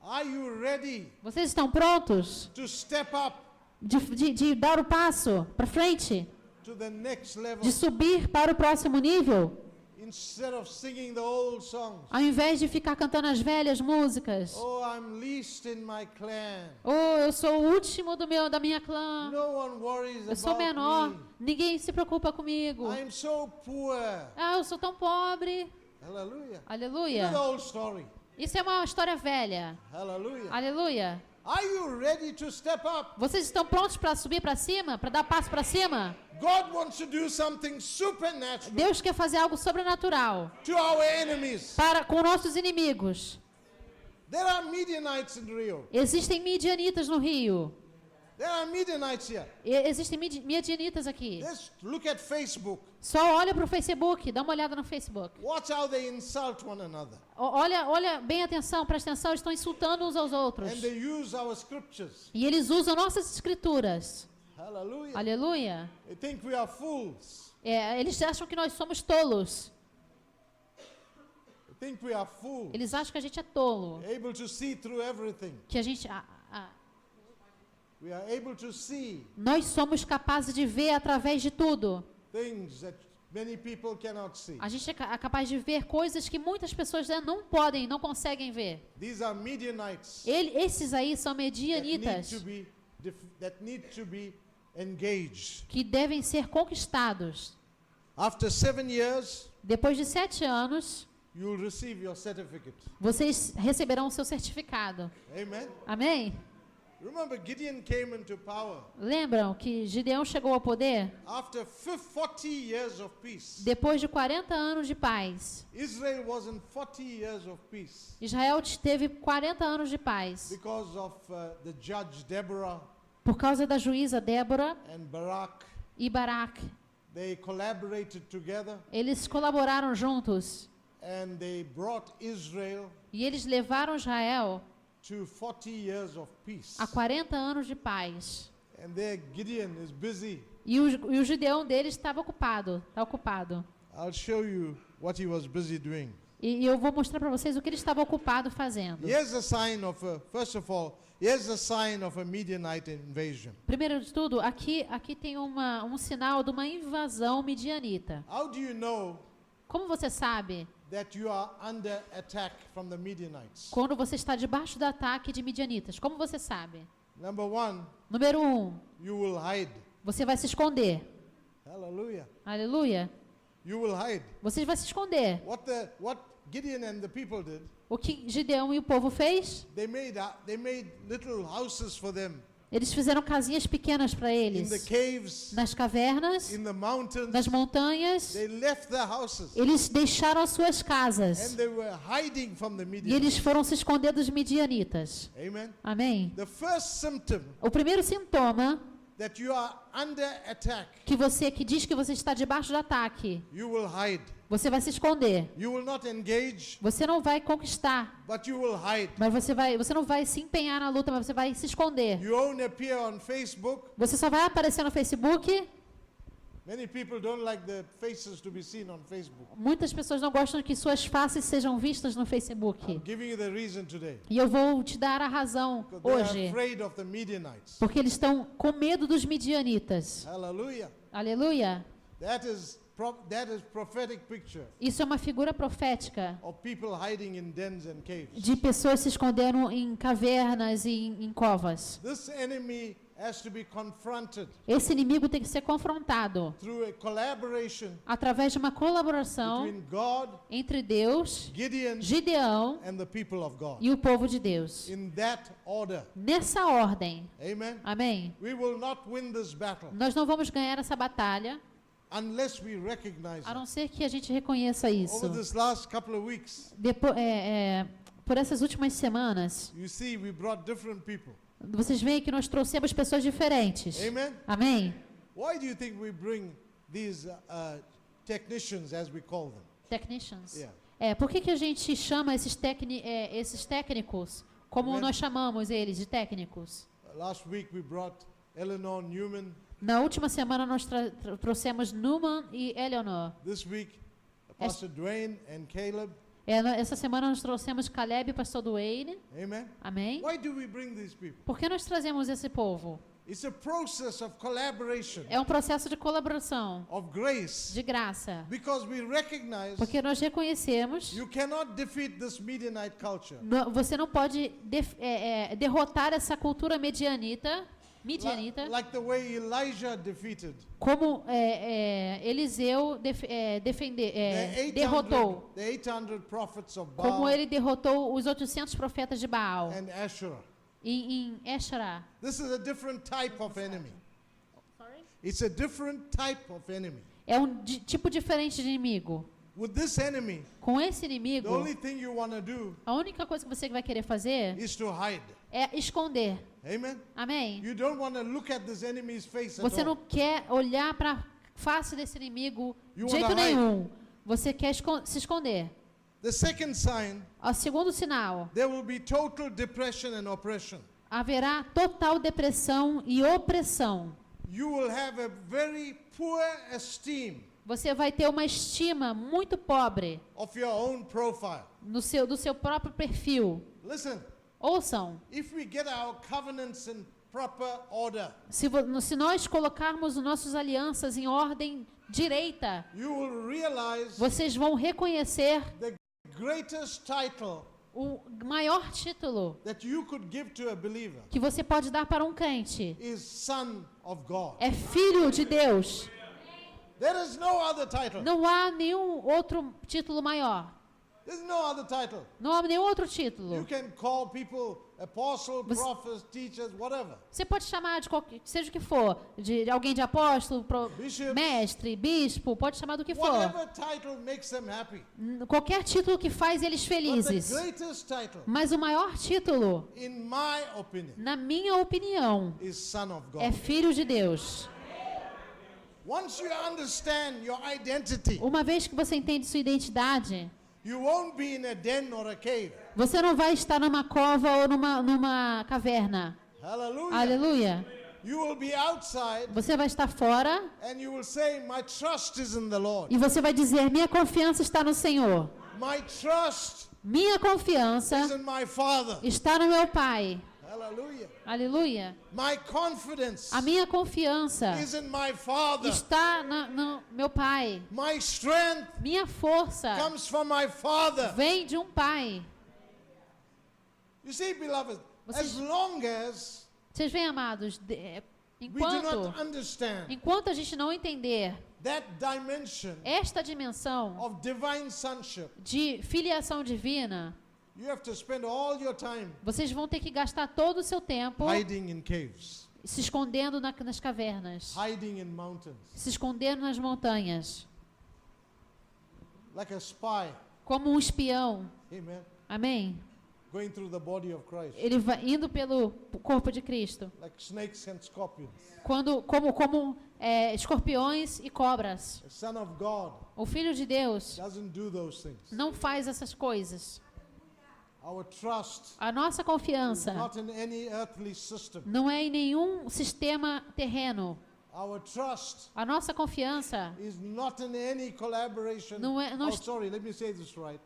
are you ready Vocês estão prontos to step up de dar o passo para frente? to the next level De subir para o próximo nível? instead of singing the old songs? Ao invés de ficar cantando as velhas músicas. Oh, I'm least in my clan. Oh, eu sou o último da minha clã. No one worries Eu sou about menor. me. Ninguém se preocupa comigo. I'm so poor. Ah, eu sou tão pobre. Hallelujah. You know Aleluia. the old story. Isso é uma história velha. Hallelujah. Aleluia. Are you ready to step up? Vocês estão prontos para subir para cima? Para dar passo para cima? God wants to do something supernatural Deus quer fazer algo sobrenatural to our enemies. com nossos inimigos. There are Midianites in Rio. Existem midianitas no rio. There are Midianites here. Existem midianitas aqui. Just look at Facebook. Só olha para o Facebook, dá uma olhada no Facebook. Watch how they insult one another. Olha bem atenção, presta atenção, eles estão insultando uns aos outros. And they use our scriptures. E eles usam nossas escrituras. Hallelujah. Aleluia. They think we are fools. Eles acham que nós somos tolos. They think we are fools. Eles acham que a gente é tolo. Able to see through everything. Que a gente... We are able to see Nós somos capazes de ver através de tudo. things that many people cannot see. A gente é capaz de ver coisas que muitas pessoas não podem, não conseguem ver. These are Midianites Esses aí são that medianitas need to be engaged. que devem ser conquistados. After 7 years, Depois de 7 anos, you will receive your certificate. vocês receberão o seu certificado. Amen. Amém? Remember, Gideon came into power Lembram que Gideão chegou ao poder after 40 years of peace. depois de 40 anos de paz. Israel was in 40 years of peace Israel teve 40 anos de paz because of the judge Deborah por causa da juíza Débora and Barak. e Baraque. They collaborated together Eles colaboraram juntos and they brought Israel e eles levaram Israel to 40 years of peace. a 40 anos de paz. And there Gideon is busy. E o Gideão deles estava ocupado. Está ocupado. I'll show you what he was busy doing. E eu vou mostrar para vocês o que ele estava ocupado fazendo. Here's a sign of first of all, here's a sign of a Midianite invasion. Primeiro de tudo, aqui tem um sinal de uma invasão midianita. How do you know Como você sabe that you are under attack from the Midianites? quando você está debaixo do ataque de midianitas? Como você sabe? Number one, Número 1, you will hide. você vai se esconder. Hallelujah. Aleluia. You will hide. Você vai se esconder. What Gideon and the people did, O que Gideão e o povo fez? they made little houses for them Eles fizeram casinhas pequenas para in the eles. caves, Nas cavernas, in the mountains. nas montanhas. They left their houses Eles deixaram as suas and casas. they were hiding from the E eles Midianites. foram se esconder dos midianitas. Amen. Amém? The first symptom O primeiro sintoma that you are under attack, que diz que você está debaixo de ataque, you will hide. você vai se esconder. You will not engage, Você não vai conquistar, but you will hide. mas você não vai se empenhar na luta, mas você vai se esconder. You won't appear on Facebook. Você só vai aparecer no Facebook. Many people don't like their faces to be seen on Facebook. Muitas pessoas não gostam que suas faces sejam vistas no I'm Facebook. giving you the reason today. E eu vou te dar a razão Because they are hoje. afraid of the Midianites. Porque eles estão com medo dos midianitas. Hallelujah. Aleluia. That is prophetic picture Isso é uma figura profética of people hiding in dens and caves. de pessoas se escondendo em cavernas e em covas. This enemy has to be confronted Esse inimigo tem que ser confrontado through a collaboration através de uma colaboração between God, entre Deus, Gideon, Gideão and the people of God. e o povo de Deus. In that order. Nessa ordem. Amen. Amém? We will not win this battle Nós não vamos ganhar essa batalha unless we recognize a it. não ser que a gente reconheça isso. Over this last couple of weeks, Por essas últimas semanas, you see we brought different people. vocês veem que nós trouxemos pessoas diferentes. Amen. Amém? Why do you think we bring these technicians, as we call them? Technicians. Yeah. Por que a gente chama esses técnicos, como Amen. nós chamamos eles de técnicos? Last week we brought Eleanor Newman. Na última semana nós trouxemos Newman e Eleanor. This week, Pastor Dwayne and Caleb. Essa semana nós trouxemos Caleb e Pastor Duane. Amen. Amém? Why do we bring these people? Por que nós trazemos esse povo? It's a process of collaboration, É um processo de colaboração, of grace, de graça. because we recognize Porque nós reconhecemos, you cannot defeat this Midianite culture. você não pode derrotar essa cultura midianita, Like the way Elijah defeated como Eliseu derrotou. the 800 prophets of Como Baal ele derrotou os 800 profetas de Baal and Asherah. em Esherá. This is a different type of enemy. It's a different type of enemy. É um tipo diferente de inimigo. With this enemy, Com esse the inimigo, only thing you want to do a única coisa que você vai querer fazer is to hide. é esconder. Amen? Amém? You don't want to look at this enemy's face at Você não all. quer olhar para a face desse inimigo You de jeito wanna hide. nenhum. Você quer se esconder. The second sign, O segundo sinal, there will be total depression and oppression. haverá total depressão e opressão. You will have a very poor esteem Você vai ter uma estima muito pobre of your own profile. do seu próprio perfil. Listen, Ouçam, if we get our covenants in proper order, se nós colocarmos as nossas alianças em ordem direita, you will realize vocês vão reconhecer the greatest title o maior título that you could give to a believer que você pode dar para um crente. is Son of God. É filho de Deus. There is no other title. Não há nenhum outro título maior. There's no other title. Não há nenhum outro You título. can call people apostle, Você- prophets, teachers, whatever. Você pode chamar de qualquer, seja o que for, de alguém de apóstolo, Bishop. mestre, bispo, pode chamar do que for. Whatever title makes them happy. Qualquer título que faz eles But the felizes. greatest title, Mas o maior título, in my opinion, na minha opinião, is Son of é God. filho de Deus. Once you understand your identity, Uma vez que você entende sua identidade, you won't be in a den or a cave. você não vai estar numa cova ou numa caverna. Hallelujah. Aleluia. You will be outside Você vai estar fora and you will say, my trust is in the Lord. e você vai dizer: minha confiança está no Senhor. My trust Minha confiança is in my Father. está no meu Pai. Hallelujah. Aleluia. My confidence A minha confiança is in my Father. está no meu Pai. My strength Minha força comes from my Father. vem de um Pai. You see, beloved, Vocês- as long as Vocês veem, amados, we do not understand enquanto a gente não entender that dimension esta dimensão of divine sonship, de filiação divina, you have to spend all your time vocês vão ter que gastar todo o seu tempo hiding in caves, se escondendo nas cavernas, hiding in mountains, se escondendo nas montanhas, like a spy. como um espião. Amen. Amém? Going through the body of Christ, Ele vai indo pelo corpo de Cristo, like snakes and scorpions. como escorpiões e cobras. The Son of God O Filho de Deus doesn't do those things. não faz essas coisas. Our trust A nossa is confiança not in any earthly system. não é em nenhum sistema terreno. Our trust A nossa confiança is not in any collaboration. Não é- não Oh, est- sorry, let me say this right.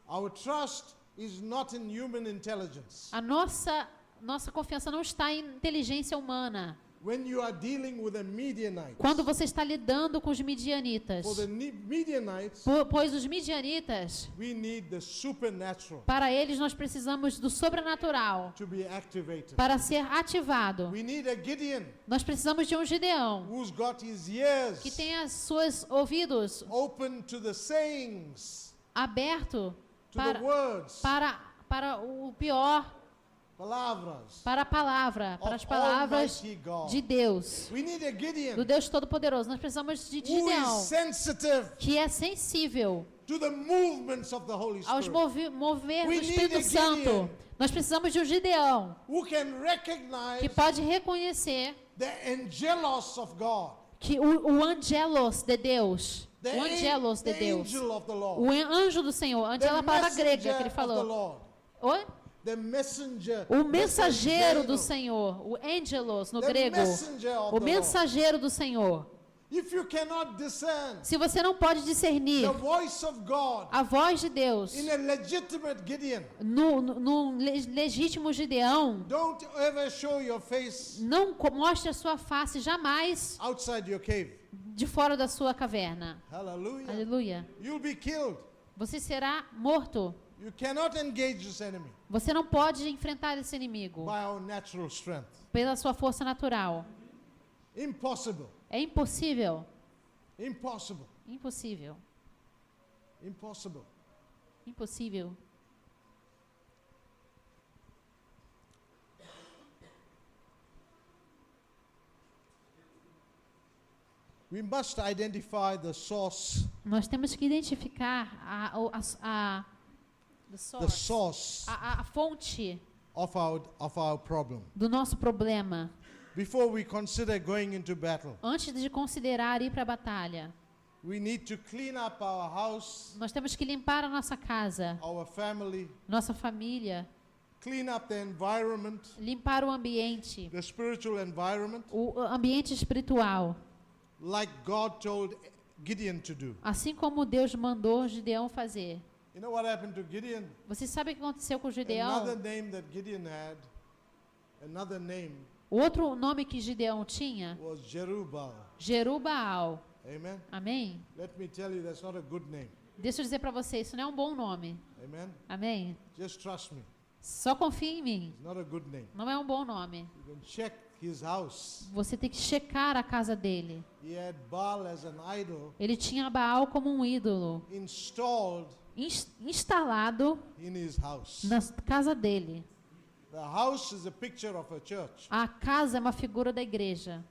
Our trust is not in human intelligence. A nossa confiança não está em inteligência humana. When you are dealing with a Midianite, Quando você está lidando com os midianitas, for the Midianites, pois os midianitas, we need the supernatural para eles nós precisamos do sobrenatural to be activated. para ser ativado. We need a Gideon Nós precisamos de um Gideão who's got his ears que tenha seus ouvidos open to the sayings, abertos to the words, para o pior, palavras para a palavra, para as of palavras Almighty God. de Deus, We need a do Gideon Deus Todo-Poderoso. Nós precisamos de who is Gideão, sensitive que é sensível to the movements of the Holy aos Spirit, mover do We need Espírito a Santo. Gideon. Nós precisamos de um Gideão who can recognize que pode reconhecer the angelos of God, que o angelos de Deus, the, o angelos de the Deus, angel of the Lord, o anjo do Senhor, the angelo é a palavra grega messenger que ele of the falou. Lord, Oi? the messenger, O mensageiro mensageiro, do Senhor, o angelos no the grego, messenger of o the Lord. mensageiro do Senhor. If you cannot discern Se você não pode discernir the voice of God a voz de Deus in a legitimate Gideon, no legítimo Gideão, don't ever show your face não mostre a sua face jamais outside your cave. de fora da sua caverna. Hallelujah. Aleluia. You'll be killed. Você será morto. You cannot engage this enemy Você não pode enfrentar esse inimigo by our natural strength. pela sua força natural. Impossible. É impossível. Impossible. Impossível. Impossible. Impossível. We must identify the source, Nós temos que identificar the the source, source a fonte of our problem. do nosso problema, Before we consider going into battle, antes de considerar ir para a batalha, we need to clean up our house, nós temos que limpar a nossa casa, our family, nossa família, clean up the environment, limpar o ambiente, the spiritual environment, o ambiente espiritual, like God told Gideon to do. assim como Deus mandou Gideão fazer. You know what happened to Gideon? Você sabe o que aconteceu com Another Gideão? name that Gideon had, another name O outro nome que Gideão tinha, was Jerubbaal. Jerubaal. Amen. Amém? Let me tell you, that's not a good name. Deixa eu dizer para você, isso não é um bom nome. Amen. Amém? Just trust me. Só confie em mim. It's not a good name. Não é um bom nome. You can check his house. Você tem que checar a casa dele. He had Baal as an idol Ele tinha Baal como um ídolo installed instalado in his house. na casa dele. The house is a picture of a church. A casa é uma figura da igreja.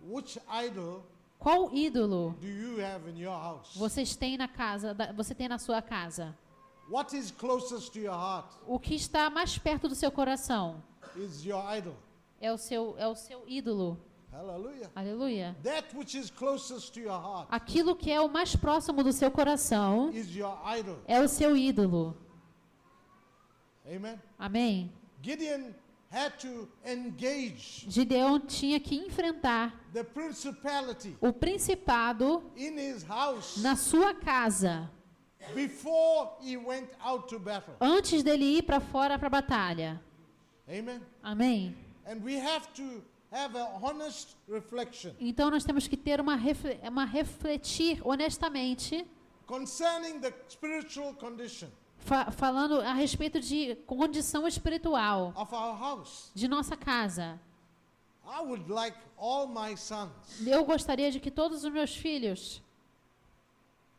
Which idol Qual ídolo do you have in your house? vocês têm na casa? Você tem na sua casa? What is closest to your heart O que está mais perto do seu coração is your idol. é o seu ídolo. Hallelujah. Aleluia. That which is closest to your heart Aquilo que é o mais próximo do seu coração is your idol. é o seu ídolo. Amen. Amém? Gideon had to engage Gideão tinha que enfrentar the principality o principado in his house na sua casa before he went out to battle. antes dele ir para fora para a batalha. Amen. Amém? And we have to have a honest reflection Então nós temos que ter uma refletir honestamente, concerning the spiritual condition falando a respeito de condição espiritual of our house. de nossa casa. I would like all my sons Eu gostaria de que todos os meus filhos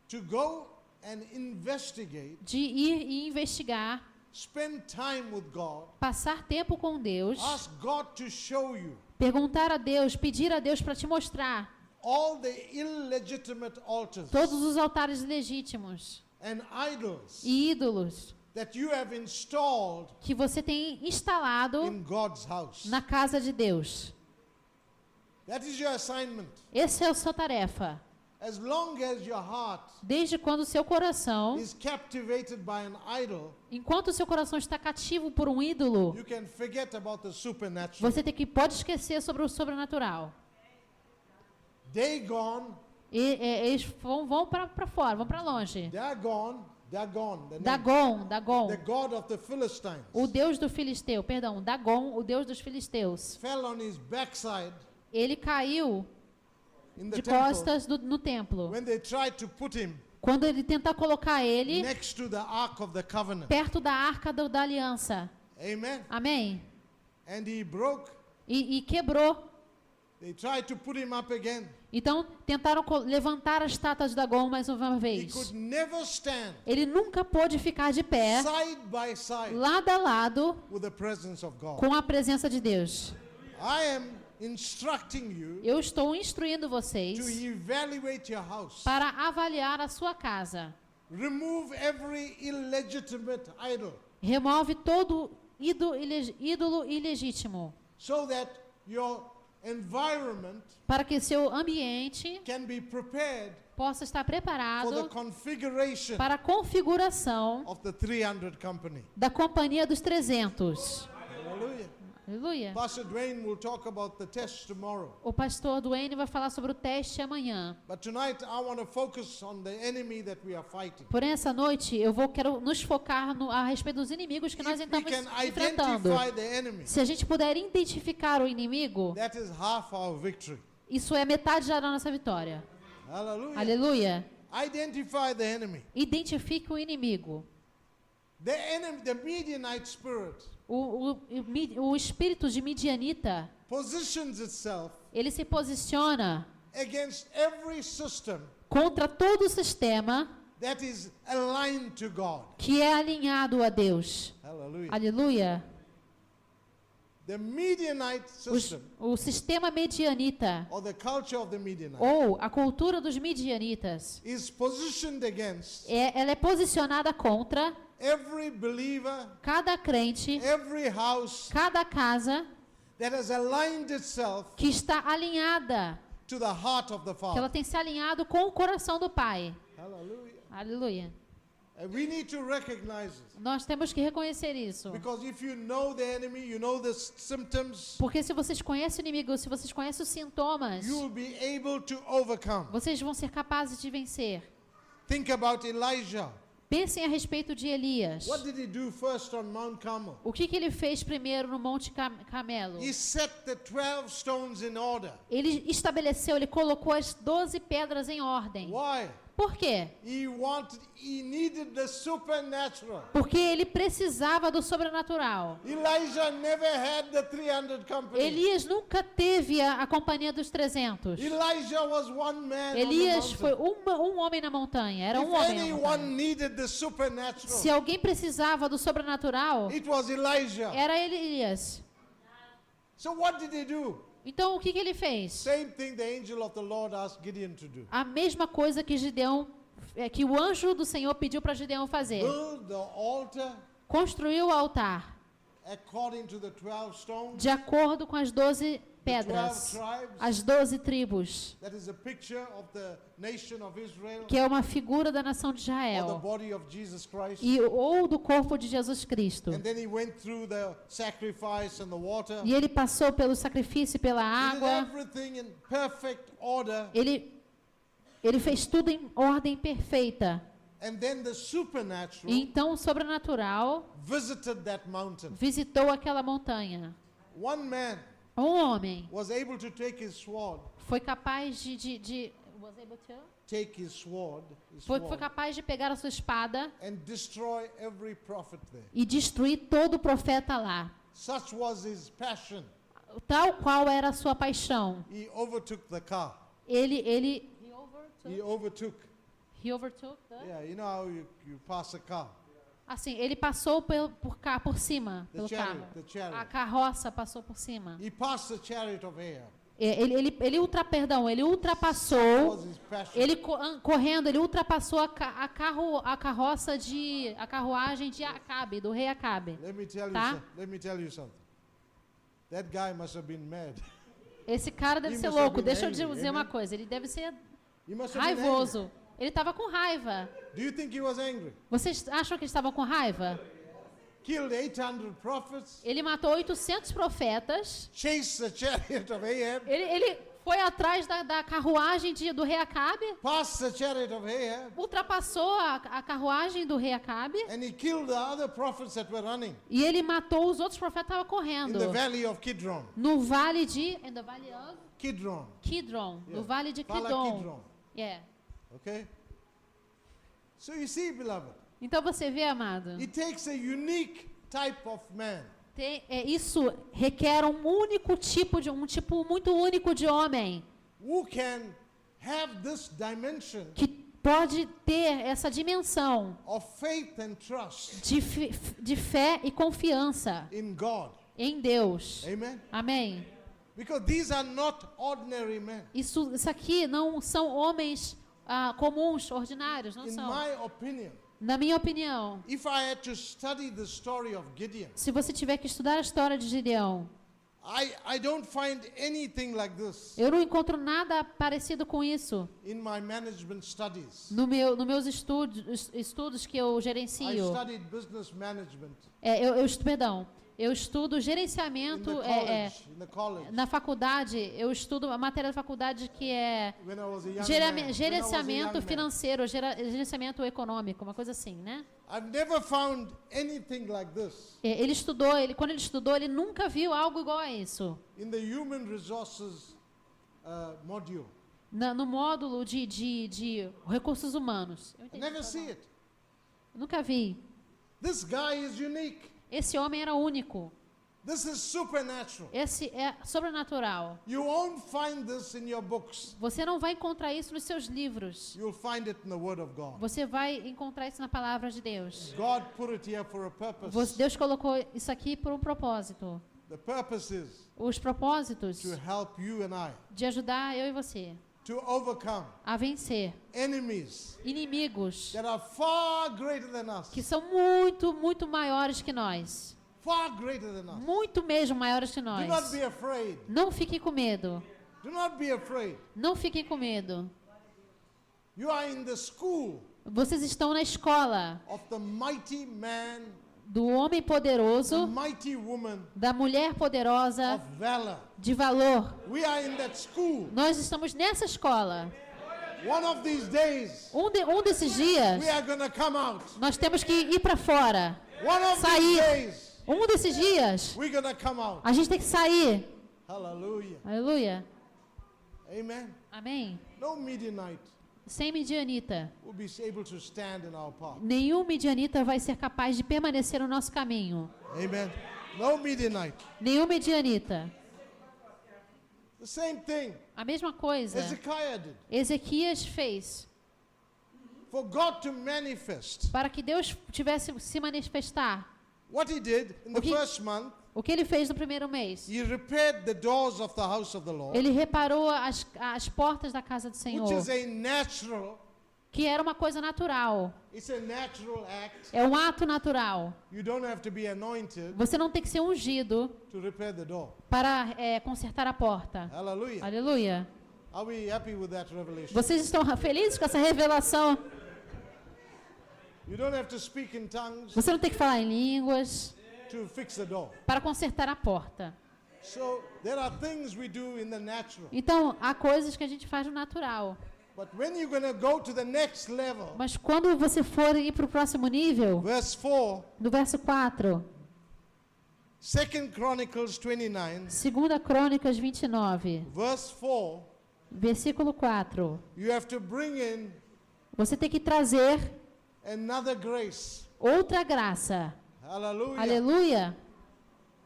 to go and investigate, de ir e investigar, spend time with God, passar tempo com Deus, ask God to show you perguntar a Deus, pedir a Deus para te mostrar all the illegitimate altars todos os altares legítimos and idols e ídolos that you have installed que você tem instalado in God's house. na casa de Deus. That is your assignment. Essa é a sua tarefa. As long as your heart Desde quando o seu coração, is captivated by an idol, enquanto o seu coração está cativo por um ídolo, you can forget about the supernatural. você pode esquecer sobre o sobrenatural. Dagon, Eles vão para fora, vão para longe. Dagon, the name, Dagon, the god of the Philistines, o deus do filisteu, perdão, Dagon, o deus dos filisteus. fell on his backside Ele caiu in the de temple costas no templo. when they tried to put him Quando ele tentar colocar ele next to the Ark of the Covenant. perto da arca da aliança. Amen. Amém? And he broke. E quebrou. They tried to put him up again. Então tentaram levantar a estátua de Dagon mais uma He vez. could never stand Ele nunca pôde ficar de pé, side by side lado a lado, with the presence of God. com a presença de Deus. I am instructing you Eu estou instruindo to vocês evaluate your house. para avaliar a sua casa. Remove every illegitimate idol Remove todo ídolo ilegítimo, so that your environment para que seu ambiente can be prepared possa estar for the preparado configuration para a configuração of the 300 company. da companhia dos 300. Hallelujah. Aleluia. Pastor Dwayne will talk about the test tomorrow. O pastor Duane vai falar sobre o teste amanhã. But tonight I want to focus on the enemy that we are fighting. Porém, essa noite quero nos focar a respeito dos inimigos que nós If we estamos can enfrentando. identify the enemy, Se a gente puder identificar o inimigo, that is half our victory. isso é metade já da nossa vitória. Hallelujah. Aleluia. Identify the enemy. Identifique o inimigo. The enemy, the Midianite spirit, O espírito de Midianita, positions itself ele se posiciona against every system contra todo o sistema that is aligned to God. que é alinhado a Deus. Hallelujah. Aleluia. The Midianite system, O sistema medianita, or the culture of the Midianites, ou a cultura dos midianitas, is positioned against ela é posicionada contra every believer, cada crente, every house cada casa that has aligned itself que está alinhada, to the heart of the que ela Father. tem se alinhado com o coração do Pai. Hallelujah. Aleluia. And we need to recognize it. Nós temos que reconhecer isso. Because if you know the enemy, you know the symptoms, Porque se vocês conhecem o inimigo, se vocês conhecem os sintomas, you will be able to overcome. vocês vão ser capazes de vencer. Think about Elijah. Pensem a respeito de Elias. What did he do first on Mount Carmel? O que ele fez primeiro no Monte Carmelo? He set the 12 stones in order. Ele estabeleceu, ele colocou as 12 pedras em ordem. Why? Por quê? He needed the supernatural. Porque ele precisava do sobrenatural. Elijah never had the 300 company. Elias nunca teve a companhia dos 300. Elijah was one man Elias on the foi mountain. um homem na montanha. Era If um homem na anyone montanha. needed the supernatural, Se alguém precisava do sobrenatural, it was Elijah. era Elias. So what did he do? Então o que ele fez? Same thing the angel of the Lord asked Gideon to do. A mesma coisa que Gideão, que o anjo do Senhor pediu para Gideão fazer. Build the altar Construiu o altar according to the 12 stones, de acordo com as 12 the 12 pedras, tribes. as 12 tribos, That is a picture of the nation of Israel, que é uma figura da nação de or the Israel, body of Jesus Christ. ou do corpo de Jesus Cristo. And then he went through the sacrifice and the water. E ele passou pelo sacrifício e pela He did água. everything in perfect order. Ele fez tudo em ordem perfeita. And then the supernatural E então o sobrenatural visited that mountain. visitou aquela montanha. One man Um homem was able to take his sword, foi capaz foi capaz de pegar a sua espada and destroy every prophet there. e destruir todo o profeta lá. Such was his passion. Tal qual era a sua paixão. He overtook the car. Ele He overtook. he overtook the... Yeah, you know how you pass a car. Assim, ele passou por cima, The pelo chariot, carro. the chariot. A carroça passou por cima. He passed the chariot of Ahab. Ele ultrapassou, Was his passion. correndo, ele ultrapassou a carruagem de Acabe, do rei Acabe. Let me tell you something. That guy must have been mad. Esse cara deve He ser must have louco. been Deixa eu angry, dizer uma amen? coisa, ele deve ser He must have been angry. raivoso. Ele estava com raiva. Do you think he was angry? Vocês acham que eles estavam com raiva? Killed 800 prophets, Ele matou 800 profetas. chased the chariot of Ahab, Ele foi atrás da carruagem do rei Acabe, passed the chariot of Ahab, ultrapassou a carruagem do rei Acabe and he killed the other prophets that were running e ele matou os outros profetas que estavam in correndo. the valley of Kidron. No vale de... In the valley of Kidron, Kidron. Yeah. No vale de Fala Kidron. Kidron. Yeah. Okay? So you see, beloved, Então você vê, amado, it takes a unique type of man isso requer um tipo muito único de homem who can have this dimension que pode ter essa dimensão of faith and trust de fé e confiança in God. em Deus. Amen? Amém? Because these are not ordinary men. Isso aqui não são homens comuns, ordinários, não In são. my opinion, Na minha opinião, if I had to study the story of Gideon, se você tiver que estudar a história de Gideão, I don't find anything like this eu não encontro nada parecido com isso in my management studies. nos meus estudos que eu I gerencio. studied business management Eu estudo gerenciamento in the college. na faculdade. Eu estudo a matéria da faculdade que é When I was a young man, when I was a gerenciamento young man. financeiro, gerenciamento econômico, uma coisa assim, né? I've never found anything like this Quando ele estudou, ele nunca viu algo igual a isso. in the human resources module. No módulo de recursos humanos. Eu I entendi never falar. see it. Nunca vi. This guy is unique. Esse homem era único. This is supernatural. Esse é sobrenatural. You won't find this in your books. Você não vai encontrar isso nos seus livros. You'll find it in the Word of God. Você vai encontrar isso na palavra de Deus. God put it here for a purpose. Deus colocou isso aqui por um propósito. The purpose is Os propósitos to help you and I de ajudar eu e você. to overcome a vencer enemies inimigos that are far greater than us. que são muito, muito maiores que nós. Far greater than us. Muito mesmo maiores que Do not nós. be afraid. Não fiquem com medo. Do not be afraid. Não fiquem com medo. You are in the school Vocês estão na escola of the mighty man, do homem the poderoso, mighty woman da mulher poderosa, of valor. de valor. We are in that school. Nós estamos nessa escola. One of these days, Um desses dias, we are going to come out. nós temos que ir para fora. One of these Sair. days, Um desses dias, we're going to come out. a gente tem que sair. Hallelujah. Aleluia. Amen. Amém. No Midianite Sem midianita. will be able to stand in our path. Nenhum midianita vai ser capaz de permanecer no nosso caminho. Amen. No Midianite. Nenhum midianita. The same thing A mesma coisa Hezekiah did. Ezequias fez. For God to manifest Para que Deus tivesse se manifestar. what he did in the Okay. first month, O que ele fez no primeiro mês? he repaired the doors of the house of the Lord, Ele reparou as portas da casa do Senhor. which is a natural, Que era uma coisa natural. it's a natural act. É um ato natural. You don't have to be anointed Você não tem que ser ungido to repair the door. para consertar a porta. Hallelujah. Aleluia. Are we happy with that revelation? Vocês estão felizes com essa revelação? You don't have to speak in tongues Você não tem que falar em línguas to fix the door. para consertar a porta. So there are things we do in the natural. Então, há coisas que a gente faz no natural. But when you're going to go to the next level, Mas quando você for ir para o próximo nível, verse 4, no verso 4, 2 Chronicles 29, 2 Crônicas 29, verse 4, versículo 4, you have to bring in você tem que trazer another grace. outra graça. Hallelujah. Aleluia.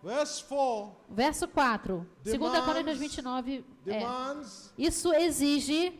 Verse 4 Verso 4, 2 Demands- Crônicas 29, demands isso exige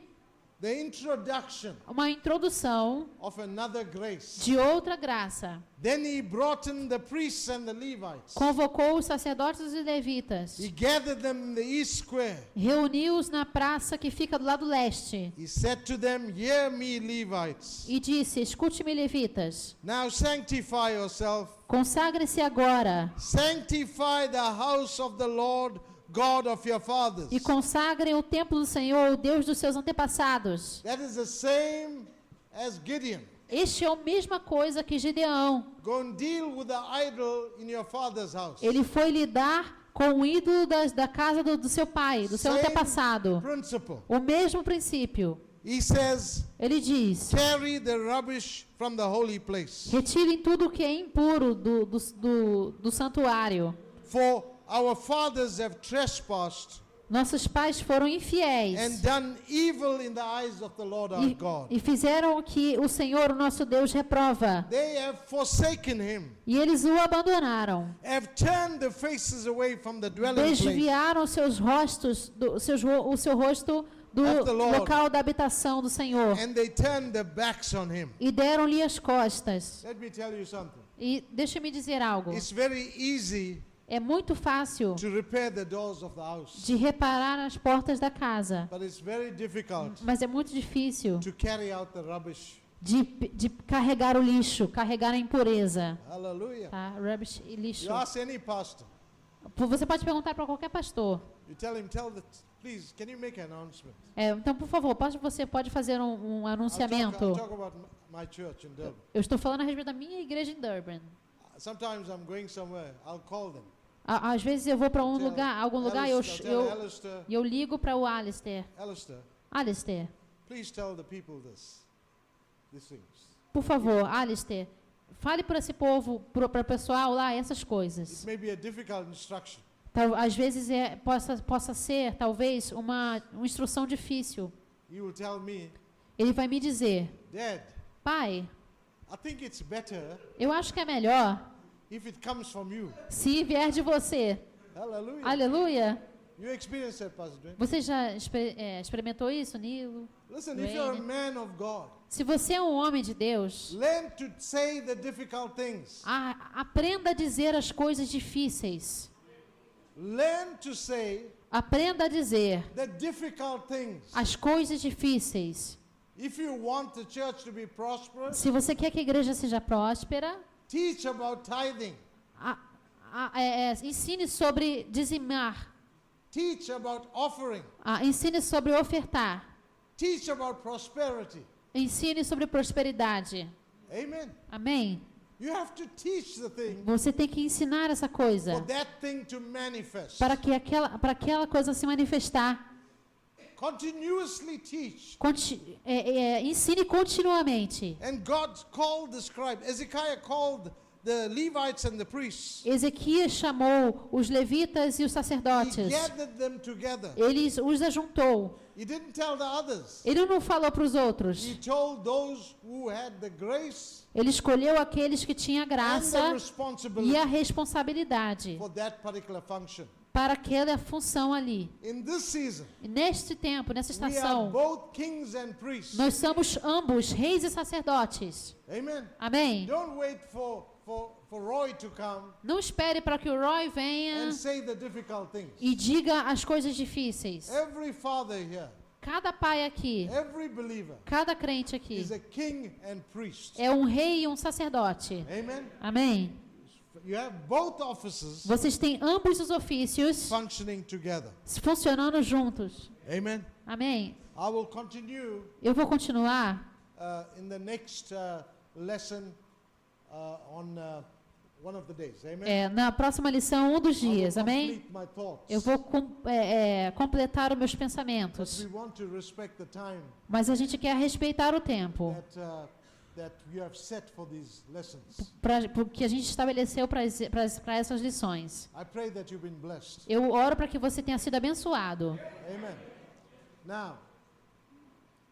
the introduction uma introdução of another grace. de outra graça. Then he brought in the priests and the Levites. Convocou os sacerdotes e levitas. He gathered them in the east square. Reuniu-os na praça que fica do lado leste. He said to them, "Hear me, Levites. E disse, escute-me, levitas. Now sanctify yourself. Consagrem-se agora. Sanctify the house of the Lord God of your fathers." E consagrem o templo do Senhor, o Deus dos seus antepassados. That is the same as Gideon. Este é a mesma coisa que Gideão. Go and deal with the idol in your father's house. Ele foi lidar com o ídolo da casa do seu pai, do seu Same antepassado. principle. O mesmo princípio. He says, Ele diz, carry the rubbish from the holy place. retirem tudo o que é impuro do santuário. For our fathers have trespassed Nossos pais foram infiéis. and done evil in the eyes of the Lord our God. E fizeram o que o Senhor, o nosso Deus, reprova. They have forsaken him, E eles o abandonaram. have turned their faces away from the dwelling place Desviaram seus rostos, o seu rosto do Of the Lord. local da habitação do Senhor. and they turned their backs on him. E deram-lhe as costas. Let me tell you something. E deixa-me dizer algo. It's very easy É muito fácil to repair the doors of the house, de reparar as portas da casa. but it's very difficult Mas é muito difícil to carry out the rubbish. de carregar o lixo, carregar a impureza. Hallelujah. Tá? Rubbish e lixo. You ask any pastor, Você pode perguntar para qualquer pastor. you please, can you make an announcement? Então, por favor, você pode fazer um anunciamento. I'll talk about my church in Durban. Eu estou falando a respeito da minha igreja em Durban. Sometimes I'm going somewhere, I'll call them. Às vezes eu vou para Tell algum lugar, e Alistair, eu ligo para o Alistair. Alistair, Alistair, please tell the people these things. por favor, Alistair, fale para esse povo, para o pessoal lá, essas It coisas. may be a difficult instruction. Às vezes possa ser, talvez, uma instrução difícil. He will tell me, Ele vai me dizer, Dad, pai, I think it's better eu acho que é melhor if it comes from you. se vier de você. Hallelujah. Aleluia. You experienced that, Pastor Dwayne? Você já experimentou isso, Nilo? Listen, if you're a man of God, Se você é um homem de Deus, learn to say the difficult things. aprenda a dizer as coisas difíceis. Learn to say, Aprenda a dizer the difficult things. as coisas difíceis. If you want the church to be prosperous, Se você quer que a igreja seja próspera, teach about tithing. ensine sobre dizimar. Teach about offering. Ensine sobre ofertar. Teach about prosperity. Ensine sobre prosperidade. Amen. Amém? You have to teach the thing Você tem que ensinar essa for coisa that thing to manifest. para aquela coisa se manifestar. Continuously teach. Ensine continuamente. And God called the scribe. Ezekiah called the Levites and the priests. Ezequias chamou os levitas e os He sacerdotes. gathered them together. Ele os ajuntou. He didn't tell the others. Ele não falou para os outros. He told those who had the grace Ele escolheu aqueles que tinham a and the graça e responsibility a responsabilidade for that particular function. para aquela função ali. In this season, E neste tempo, nessa we are estação, both kings and priests. nós somos ambos reis e sacerdotes. Amen. Amém? Don't wait for Roy to come Não espere para que o Roy venha and say the difficult things. e diga as coisas difíceis. Every father here, Cada pai aqui, every believer cada crente aqui, is a king and priest. é um rei e um sacerdote. Amen. Amém? You have both offices Vocês têm ambos os ofícios functioning together. funcionando juntos. Amen. Amém? I will continue Eu vou continuar in the next lesson on one of the days. Amen. na próxima lição, um dos I will dias. Amém? complete my thoughts. Eu vou completar os meus But pensamentos. we want to respect the time Mas a gente quer respeitar o tempo that you have set for these lessons. que a gente estabeleceu para essas lições. I pray that you've been blessed. Eu oro para que você tenha sido abençoado. Amen. Now,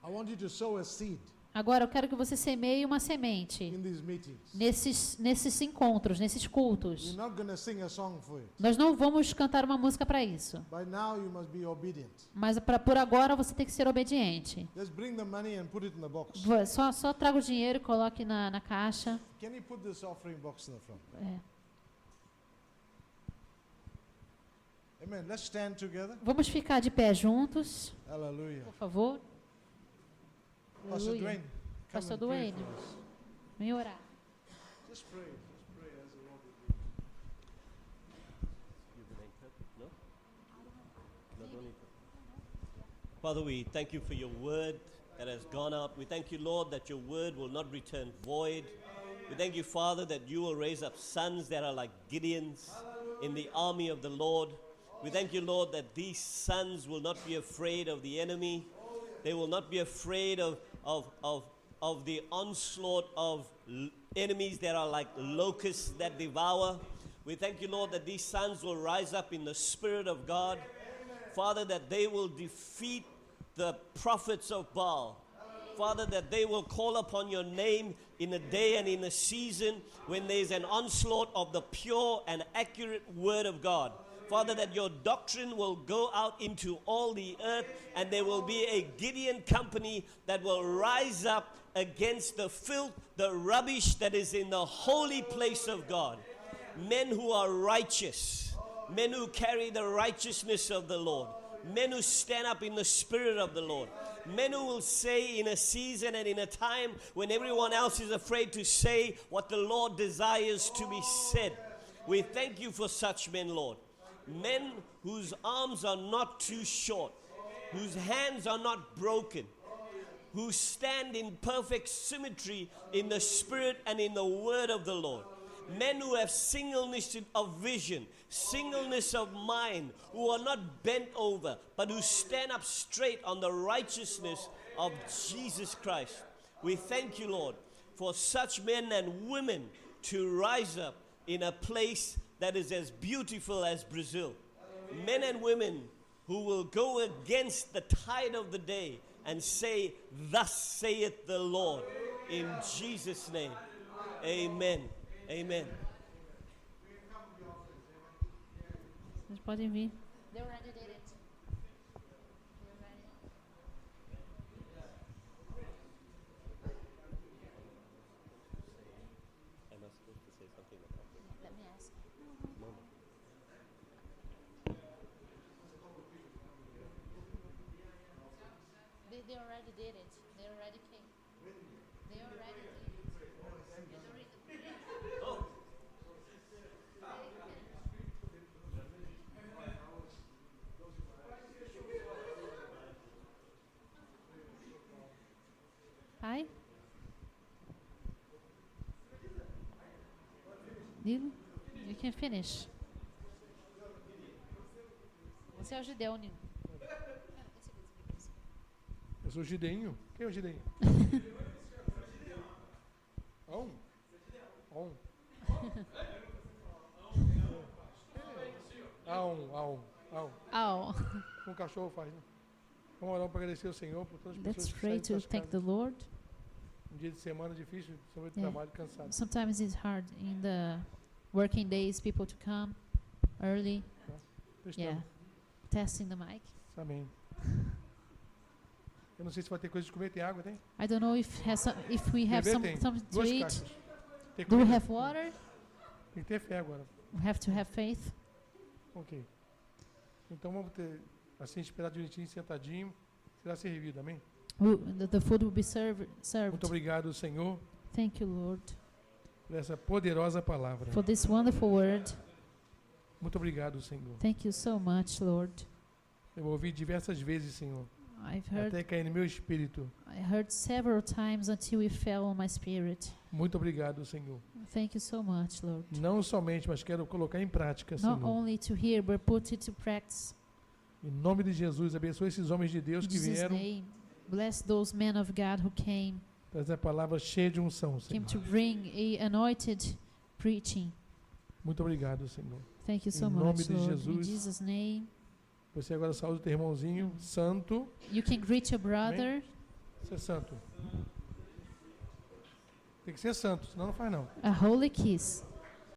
I want you to sow a seed Agora eu quero que você semeie uma semente in these meetings. nesses encontros, nesses cultos. You're not going to sing a song for it. Nós não vamos cantar uma música para isso. By now you must be obedient. Mas por agora você tem que ser obediente. Just bring the money and put it in the box. Só traga o dinheiro e coloque na caixa. Can you put this offering box in the front? Amen. Let's stand together. Vamos ficar de pé juntos, Hallelujah. por favor. Pastor Aleluia. Dwayne, come Pastor and pray Dwayne. for us. Vem orar. Just pray as the Lord will lead. Father, we thank you for your word that has gone out. We thank you, Lord, that your word will not return void. We thank you, Father, that you will raise up sons that are like Gideons in the army of the Lord. We thank you, Lord, that these sons will not be afraid of the enemy. They will not be afraid of the onslaught of enemies that are like locusts that devour. We thank you, Lord, that these sons will rise up in the Spirit of God. Father, that they will defeat the prophets of Baal. Father, that they will call upon your name in a day and in a season when there's an onslaught of the pure and accurate word of God. Father, that your doctrine will go out into all the earth and there will be a Gideon company that will rise up against the filth, the rubbish that is in the holy place of God. Men who are righteous, men who carry the righteousness of the Lord, men who stand up in the Spirit of the Lord, men who will say in a season and in a time when everyone else is afraid to say what the Lord desires to be said. We thank you for such men, Lord. Men whose arms are not too short, whose hands are not broken, who stand in perfect symmetry in the Spirit and in the word of the Lord. Men who have singleness of vision, singleness of mind, who are not bent over, but who stand up straight on the righteousness of Jesus Christ. We thank you, Lord, for such men and women to rise up in a place that is as beautiful as Brazil. Men and women who will go against the tide of the day and say, "Thus saith the Lord," in Jesus' name. Amen. Amen. Vocês podem vir. Am I supposed to say something about this? Let me ask. No, no. Pai? Nilo? You can finish. Você é o Gideon, Nilo. Eu sou o Gideinho. Quem é o Gideinho? On? On. Aon. Oh, Um cachorro faz, né? Vamos orar para agradecer ao Senhor por todas as let's pessoas que pray saem de to suas thank the casas. Lord. Um dia de semana difícil, sobre o Yeah. trabalho cansado. Sometimes it's hard in the working days, people to come early. Testamos. Yeah. Testing the mic. Amém. Eu não sei se vai ter coisa de comer, tem água, tem? I don't know if we have Beber tem. something to Duas eat. caixas. Tem Do we comida? have water? Tem que ter fé agora. We have to have faith. Ok. Então vamos ter, assim, esperar direitinho, sentadinho. Será servido, amém? The food will be served. Muito obrigado, Senhor, Thank you, Lord, por essa poderosa palavra. for this wonderful word. Muito obrigado, Senhor. Thank you so much, Lord. Eu ouvi diversas vezes, Senhor, I've heard até cair no meu espírito. I heard several times until it fell on my spirit. Muito obrigado, Senhor. Thank you so much, Lord. Não somente, mas quero colocar em prática, Not Senhor. only to hear, but put it to practice. Em nome de Jesus, abençoe esses homens de Deus In que Jesus' vieram name, bless those men of God who came trazer a palavra cheia de unção, Senhor. to bring a anointed preaching. Muito obrigado, Senhor. Thank you so Em nome much, de Lord. In Jesus. Jesus' name, Você agora saúde o teu irmãozinho santo. you can greet your brother. Ser santo. Tem que ser santo, senão não faz não. A holy kiss.